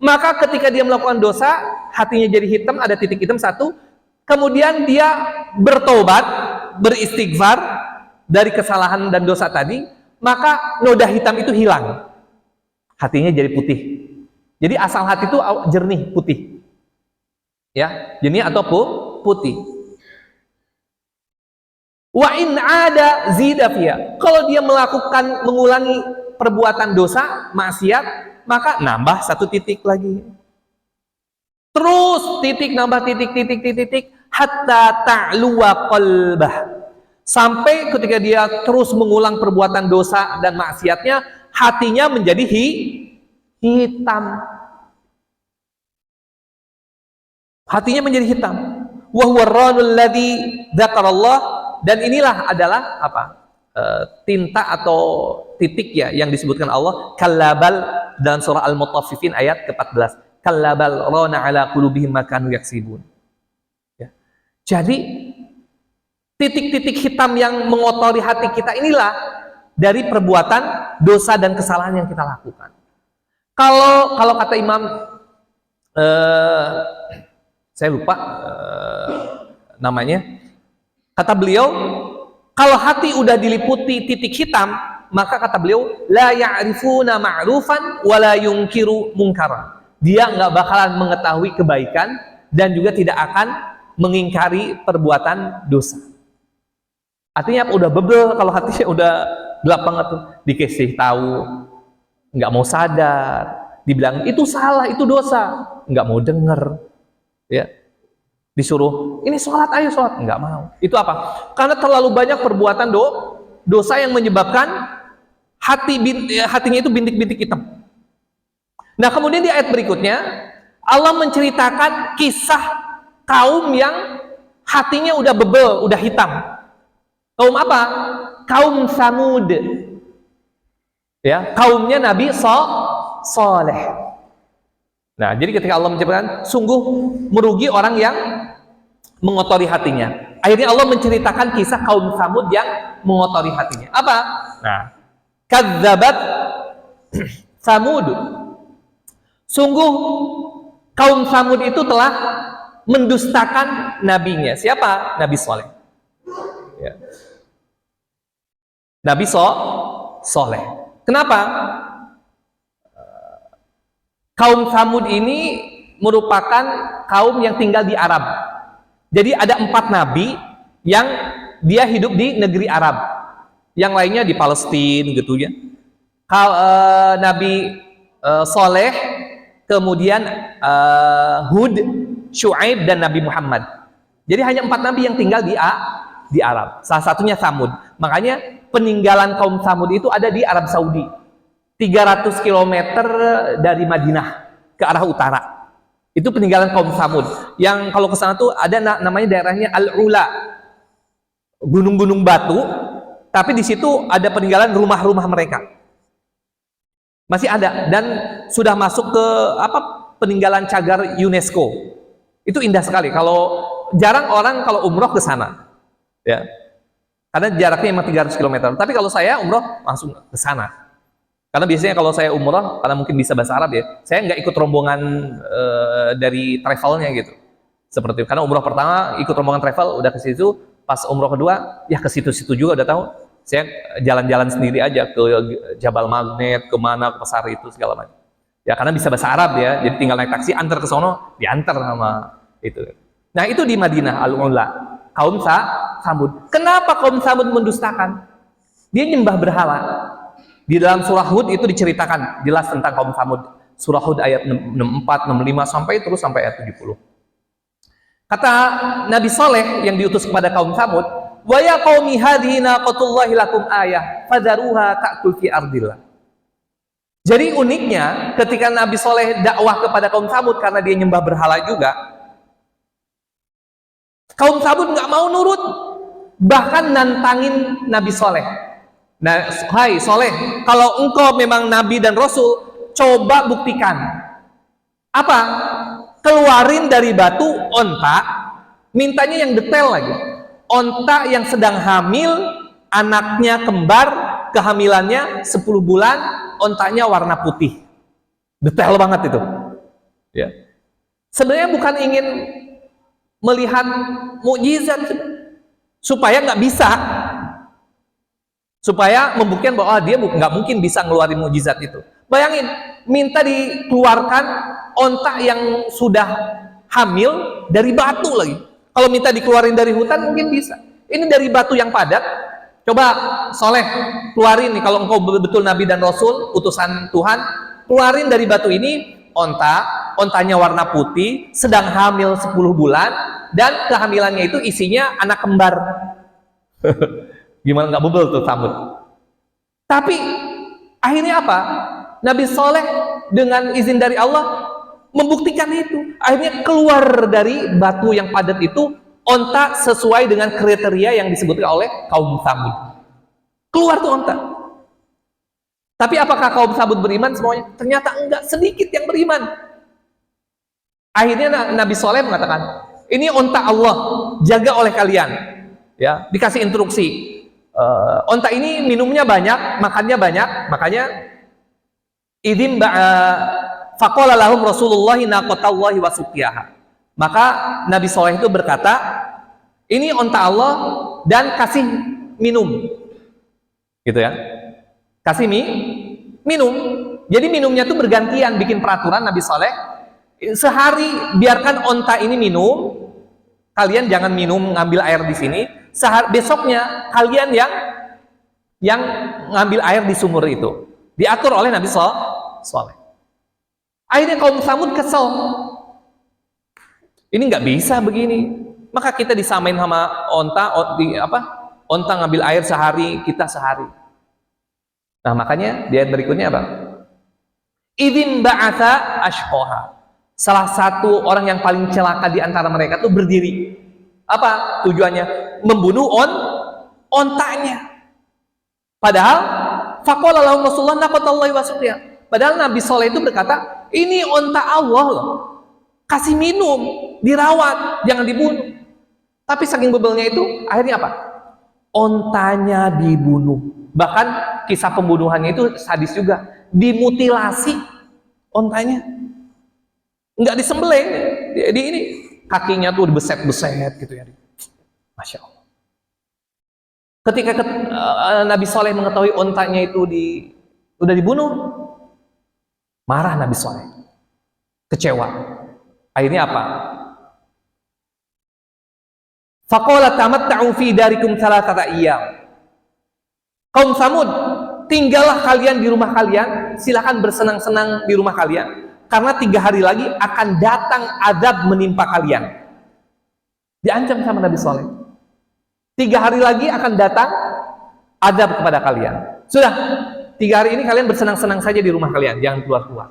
Maka ketika dia melakukan dosa, hatinya jadi hitam, ada titik hitam satu. Kemudian dia bertobat, beristighfar dari kesalahan dan dosa tadi, maka noda hitam itu hilang. Hatinya jadi putih. Jadi asal hati itu jernih, putih. Ya, jernih atau putih. Wa in ada zidafia. Kalau dia mengulangi perbuatan dosa, maksiat, maka nambah satu titik lagi. Terus titik nambah titik hatta ta'luwa qalbah. Sampai ketika dia terus mengulang perbuatan dosa dan maksiatnya, hatinya menjadi hitam. Hatinya menjadi hitam. Wa huwa ar-ranul ladzi dzakarallah. Dan inilah adalah apa? Tinta atau titik ya yang disebutkan Allah kallabal dalam surah Al-Mutaffifin ayat ke-14. Kallabal rana ala qulubihim ma kanu yaksibun. Ya. Jadi titik-titik hitam yang mengotori hati kita inilah dari perbuatan dosa dan kesalahan yang kita lakukan. Kalau kata Imam saya lupa namanya. Kata beliau, kalau hati udah diliputi titik hitam, maka kata beliau, la ya'rifuna ma'rufan wa la yunkiru munkaran. Dia nggak bakalan mengetahui kebaikan dan juga tidak akan mengingkari perbuatan dosa. Artinya udah bebel kalau hatinya udah gelap banget tuh, dikasih tahu, nggak mau sadar, dibilang itu salah, itu dosa, nggak mau denger, ya. Disuruh, ini sholat, ayo sholat. Enggak mau. Itu apa? Karena terlalu banyak perbuatan dosa yang menyebabkan hatinya itu bintik-bintik hitam. Nah, kemudian di ayat berikutnya, Allah menceritakan kisah kaum yang hatinya udah bebel, udah hitam. Kaum apa? Kaum Samud. Ya, kaumnya Nabi Saleh. Nah, jadi ketika Allah menceritakan, sungguh merugi orang yang mengotori hatinya. Akhirnya Allah menceritakan kisah kaum Samud yang mengotori hatinya. Apa? Nah, kadzabat Samud. Sungguh kaum Samud itu telah mendustakan nabinya. Siapa? Nabi Saleh. Ya. Nabi Saleh. Kenapa? Kaum Samud ini merupakan kaum yang tinggal di Arab. Jadi ada 4 nabi yang dia hidup di negeri Arab. Yang lainnya di Palestina gitu ya. Nabi Saleh, kemudian Hud, Syuaib dan Nabi Muhammad. Jadi hanya 4 nabi yang tinggal di Arab. Salah satunya Samud. Makanya peninggalan kaum Samud itu ada di Arab Saudi. 300 km dari Madinah ke arah utara. Itu peninggalan kaum Samud. Yang kalau ke sana tuh ada namanya daerahnya Al-Ula. gunung-gunung batu, tapi di situ ada peninggalan rumah-rumah mereka. Masih ada dan sudah masuk ke peninggalan cagar UNESCO. Itu indah sekali. Kalau jarang orang kalau umroh ke sana. Ya. Karena jaraknya memang 300 km. Tapi kalau saya umroh langsung ke sana. Karena biasanya kalau saya umroh, karena mungkin bisa bahasa Arab ya, saya nggak ikut rombongan dari travelnya gitu. Seperti itu. Karena umroh pertama ikut rombongan travel udah ke situ, pas umroh kedua ya ke situ-situ juga udah tahu. Saya jalan-jalan sendiri aja ke Jabal Magnet, kemana, ke pasar itu segala macam. Ya karena bisa bahasa Arab ya, jadi tinggal naik taksi antar ke sono, diantar sama itu. Nah itu di Madinah Al-Ula, kaum Samud. Kenapa kaum Samud mendustakan? Dia nyembah berhala. Di dalam surah Hud itu diceritakan jelas tentang kaum Samud. Surah Hud ayat 64, 65 sampai ayat 70. Kata Nabi Saleh yang diutus kepada kaum Samud, wa ya qaumi hadhihi naqatullahi lakum ayah fadharuha ta'kul fi ardillah. Jadi uniknya ketika Nabi Saleh dakwah kepada kaum Samud karena dia nyembah berhala juga, kaum Samud nggak mau nurut, bahkan nantangin Nabi Saleh. Nah, hai Saleh, kalau engkau memang Nabi dan Rasul, coba buktikan. Apa? Keluarin dari batu onta, mintanya yang detail lagi. Onta yang sedang hamil, anaknya kembar, kehamilannya 10 bulan, ontanya warna putih. Detail banget itu. Ya. Sebenarnya bukan ingin melihat mukjizat supaya nggak bisa, supaya membuktikan bahwa dia nggak mungkin bisa ngeluarin mukjizat itu. Bayangin, minta dikeluarkan onta yang sudah hamil dari batu lagi. Kalau minta dikeluarin dari hutan mungkin bisa. Ini dari batu yang padat. Coba Soleh keluarin nih, kalau engkau betul Nabi dan Rasul, utusan Tuhan, keluarin dari batu ini ontanya warna putih, sedang hamil 10 bulan, dan kehamilannya itu isinya anak kembar. Gimana nggak bubel tuh Samud? Tapi akhirnya apa? Nabi Saleh dengan izin dari Allah membuktikan itu. Akhirnya keluar dari batu yang padat itu onta sesuai dengan kriteria yang disebutkan oleh kaum Samud. Keluar tuh onta. Tapi apakah kaum Samud beriman semuanya? Ternyata enggak, sedikit yang beriman. Akhirnya Nabi Saleh mengatakan, ini onta Allah, jaga oleh kalian. Ya, dikasih instruksi. Onta ini minumnya banyak, makannya banyak, makanya idzin faqala lahum Rasulullah naqatallahi wa suqiyaha. Maka Nabi Saleh itu berkata, ini onta Allah dan kasih minum. Gitu ya. Kasih minum. Jadi minumnya itu bergantian, bikin peraturan Nabi Saleh. Sehari biarkan onta ini minum, kalian jangan minum ngambil air di sini. Besoknya kalian yang ngambil air di sumur itu. Diatur oleh Nabi Saleh. Akhirnya kaum Samud kesel. Ini nggak bisa begini. Maka kita disamain sama onta ngambil air sehari, kita sehari. Nah makanya di ayat berikutnya apa? Idzin ba'atha ashqaha. Salah satu orang yang paling celaka di antara mereka itu berdiri. Apa tujuannya? Membunuh ontanya. Padahal faqala lahum Rasulullah naqatallahi wa suqiyaha. Padahal Nabi Saleh itu berkata, ini onta Allah loh. Kasih minum, dirawat, jangan dibunuh. Tapi saking bebelnya itu, akhirnya apa? Ontanya dibunuh. Bahkan kisah pembunuhannya itu sadis juga. Dimutilasi ontanya. Enggak disembelih. Jadi ini kakinya tuh dibeset-beset gitu ya. Masya Allah. Ketika Nabi Saleh mengetahui ontanya itu udah dibunuh, marah Nabi Saleh. Kecewa. Akhirnya apa? Faqala tamatta'u fi darikum thalathata ayyam. Kaum Samud, tinggallah kalian di rumah kalian, silakan bersenang-senang di rumah kalian, karena 3 hari lagi akan datang azab menimpa kalian. Diancam sama Nabi Saleh. 3 hari lagi akan datang azab kepada kalian. Sudah, 3 hari ini kalian bersenang-senang saja di rumah kalian, jangan keluar-keluar.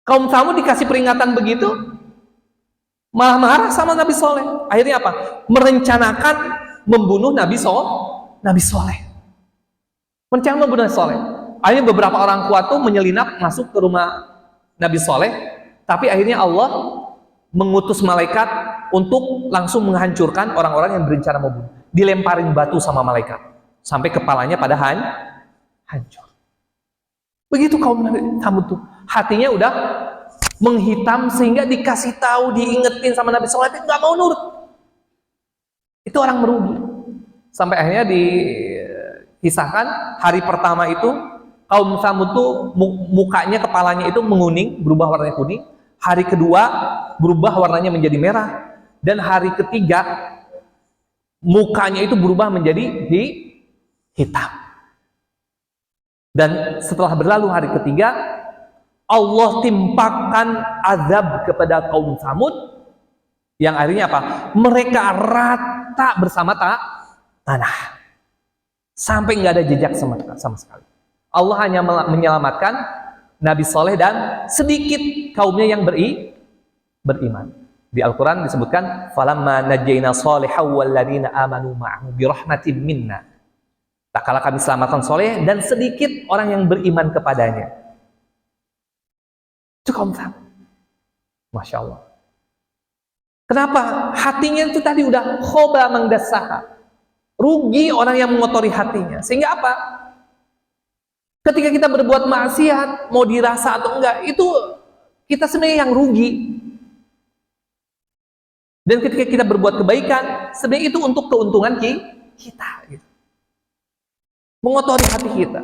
Kaum Samud dikasih peringatan begitu, malah marah sama Nabi Saleh. Akhirnya apa? Merencanakan membunuh Nabi Soleh. Rencana membunuh Nabi Soleh. Akhirnya beberapa orang kuat tuh menyelinap masuk ke rumah Nabi Soleh, tapi akhirnya Allah mengutus malaikat untuk langsung menghancurkan orang-orang yang berencana membunuh. Dilemparin batu sama malaikat sampai kepalanya pada hancur. Begitu kaum Nabi Samud tuh, hatinya udah menghitam sehingga dikasih tahu, diingetin sama Nabi Soleh, nggak mau nurut. Itu orang merugi. Sampai akhirnya dikisahkan hari pertama itu kaum Samud tuh mukanya, kepalanya itu menguning, berubah warnanya kuning. Hari kedua berubah warnanya menjadi merah, dan hari ketiga mukanya itu berubah menjadi hitam. Dan setelah berlalu hari ketiga, Allah timpakan azab kepada kaum Samud yang akhirnya apa? Mereka rata bersama tanah sampai nggak ada jejak sama sekali. Allah hanya menyelamatkan Nabi Soleh dan sedikit kaumnya yang beriman. Di Al-Quran disebutkan, falamma najjayna Salihan walladzina amanu ma'ahu birahmatin minna. Tak kala kami selamatkan Soleh dan sedikit orang yang beriman kepadanya. Itu kaum Samud. Masya Allah. Kenapa? Hatinya itu tadi udah khoba mangdasaha. Rugi orang yang mengotori hatinya. Sehingga apa? Ketika kita berbuat maksiat, mau dirasa atau enggak, itu kita sebenarnya yang rugi. Dan ketika kita berbuat kebaikan, sebenarnya itu untuk keuntungan kita. Gitu. Mengotori hati kita.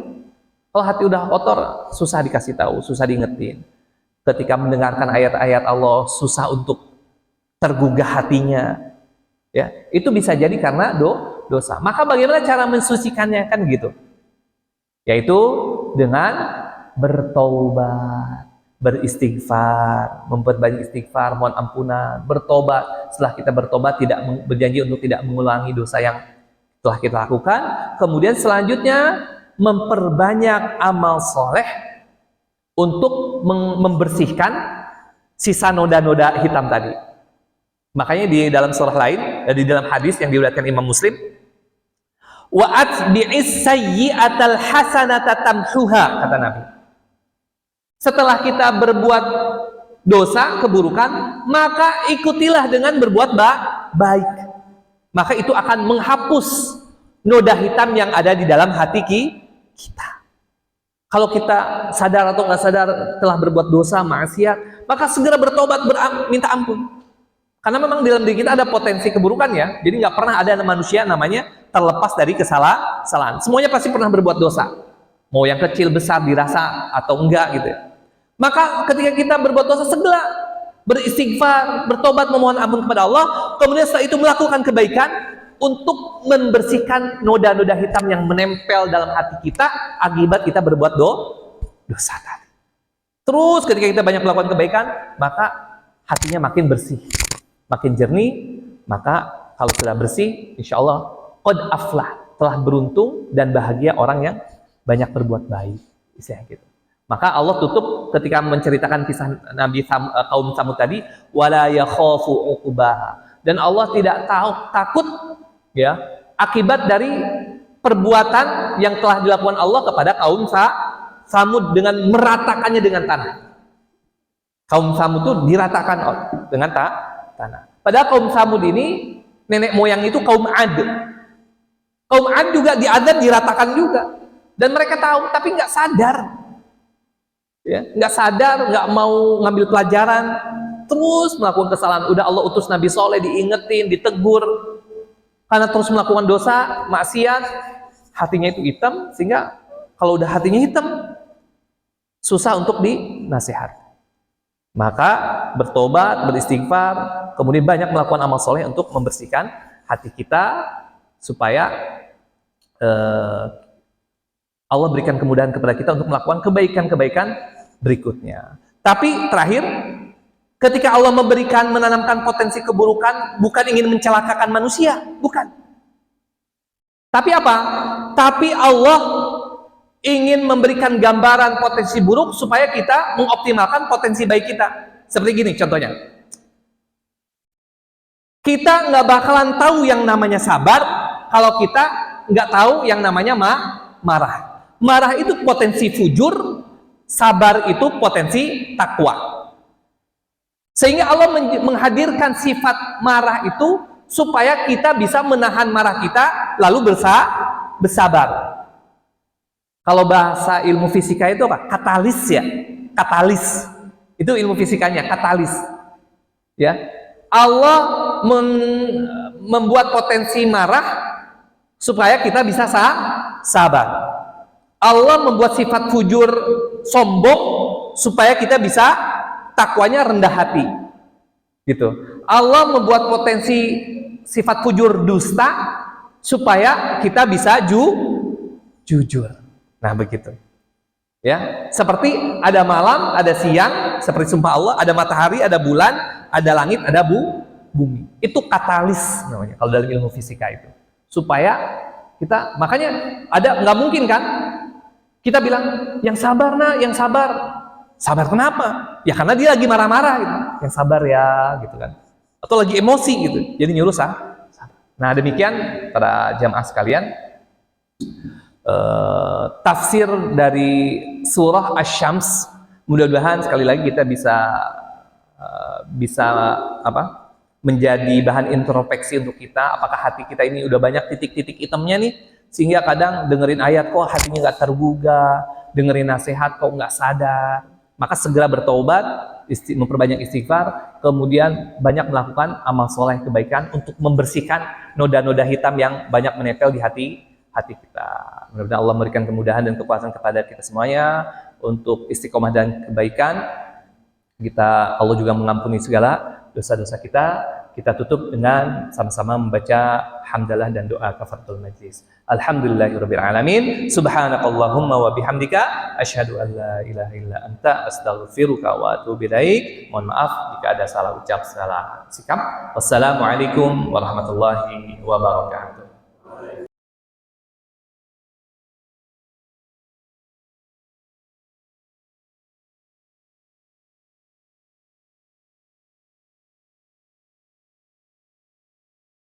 Kalau hati udah kotor, susah dikasih tahu, susah diingetin. Ketika mendengarkan ayat-ayat Allah, susah untuk tergugah hatinya. Ya, itu bisa jadi karena dosa. Maka bagaimana cara mensucikannya, kan gitu? Yaitu dengan bertaubat, beristighfar, memperbanyak istighfar, mohon ampunan, bertobat. Setelah kita bertobat, tidak berjanji untuk tidak mengulangi dosa yang telah kita lakukan. Kemudian selanjutnya memperbanyak amal soleh untuk membersihkan sisa noda-noda hitam tadi. Makanya di dalam surah lain, di dalam hadis yang diriwayatkan Imam Muslim, wa atbi'is sayyi'atal hasanata tamhuha, kata Nabi. Setelah kita berbuat dosa, keburukan, maka ikutilah dengan berbuat baik. Maka itu akan menghapus noda hitam yang ada di dalam hati kita. Kalau kita sadar atau nggak sadar telah berbuat dosa, maksiat, maka segera bertobat, minta ampun. Karena memang di dalam diri kita ada potensi keburukan ya. Jadi nggak pernah ada manusia namanya terlepas dari kesalahan. Semuanya pasti pernah berbuat dosa. Mau yang kecil, besar, dirasa atau enggak gitu ya. Maka ketika kita berbuat dosa, segera beristighfar, bertobat, memohon ampun kepada Allah. Kemudian setelah itu melakukan kebaikan untuk membersihkan noda-noda hitam yang menempel dalam hati kita akibat kita berbuat dosa tadi. Terus ketika kita banyak melakukan kebaikan, maka hatinya makin bersih, makin jernih. Maka kalau sudah bersih, insya Allah qad aflah, telah beruntung dan bahagia orang yang banyak berbuat baik. Istilahnya gitu. Maka Allah tutup ketika menceritakan kisah Nabi kaum Samud tadi, wala yakhafu uqbaha. Dan Allah tidak takut ya akibat dari perbuatan yang telah dilakukan Allah kepada kaum Samud dengan meratakannya dengan tanah. Kaum Samud itu diratakan dengan tanah. Padahal kaum Samud ini nenek moyang itu kaum Ad. Kaum Ad juga diazab, diratakan juga. Dan mereka tahu tapi nggak sadar. Ya, nggak sadar, nggak mau ngambil pelajaran, terus melakukan kesalahan. Udah Allah utus Nabi Soleh, diingetin, ditegur, karena terus melakukan dosa, maksiat, hatinya itu hitam. Sehingga kalau udah hatinya hitam, susah untuk dinasihat. Maka bertobat, beristighfar, kemudian banyak melakukan amal soleh untuk membersihkan hati kita supaya Allah berikan kemudahan kepada kita untuk melakukan kebaikan-kebaikan berikutnya. Tapi terakhir, ketika Allah menanamkan potensi keburukan, bukan ingin mencelakakan manusia, bukan. Tapi apa? Tapi Allah ingin memberikan gambaran potensi buruk supaya kita mengoptimalkan potensi baik kita. Seperti gini contohnya. Kita nggak bakalan tahu yang namanya sabar kalau kita nggak tahu yang namanya marah. Marah itu potensi fujur, sabar itu potensi takwa. Sehingga Allah menghadirkan sifat marah itu supaya kita bisa menahan marah kita lalu bersabar. Kalau bahasa ilmu fisika itu apa? Katalis ya. Katalis. Itu ilmu fisikanya, katalis. Ya. Allah membuat potensi marah supaya kita bisa sabar. Allah membuat sifat fujur sombong supaya kita bisa takwanya rendah hati. Gitu. Allah membuat potensi sifat fujur dusta supaya kita bisa jujur. Nah, begitu. Ya, seperti ada malam, ada siang, seperti sumpah Allah, ada matahari, ada bulan, ada langit, ada bumi. Itu katalis namanya kalau dalam ilmu fisika itu. Supaya kita, makanya ada, nggak mungkin kan kita bilang yang sabar nak, yang sabar. Sabar kenapa? Ya karena dia lagi marah-marah gitu. Yang sabar ya, gitu kan. Atau lagi emosi gitu. Jadi nyuruh sabar. Nah, demikian para jamaah sekalian. Tafsir dari surah Asy-Syams, mudah-mudahan sekali lagi kita bisa menjadi bahan introspeksi untuk kita. Apakah hati kita ini udah banyak titik-titik hitamnya nih, sehingga kadang dengerin ayat kok hatinya nggak tergugah, dengerin nasihat kok nggak sadar. Maka segera bertobat, memperbanyak istighfar, kemudian banyak melakukan amal soleh kebaikan untuk membersihkan noda-noda hitam yang banyak menempel di hati kita. Mudah-mudahan Allah memberikan kemudahan dan kekuasaan kepada kita semuanya untuk istiqomah dan kebaikan. Allah juga mengampuni segala dosa-dosa kita. Kita tutup dengan sama-sama membaca hamdalah dan doa kafaratul majlis. Alhamdulillahirabbil alamin. Subhanakallahumma wa bihamdika asyhadu an la ilaha illa anta astaghfiruka wa atubu ilaik. Mohon maaf jika ada salah ucap, salah sikap. Wassalamualaikum warahmatullahi wabarakatuh.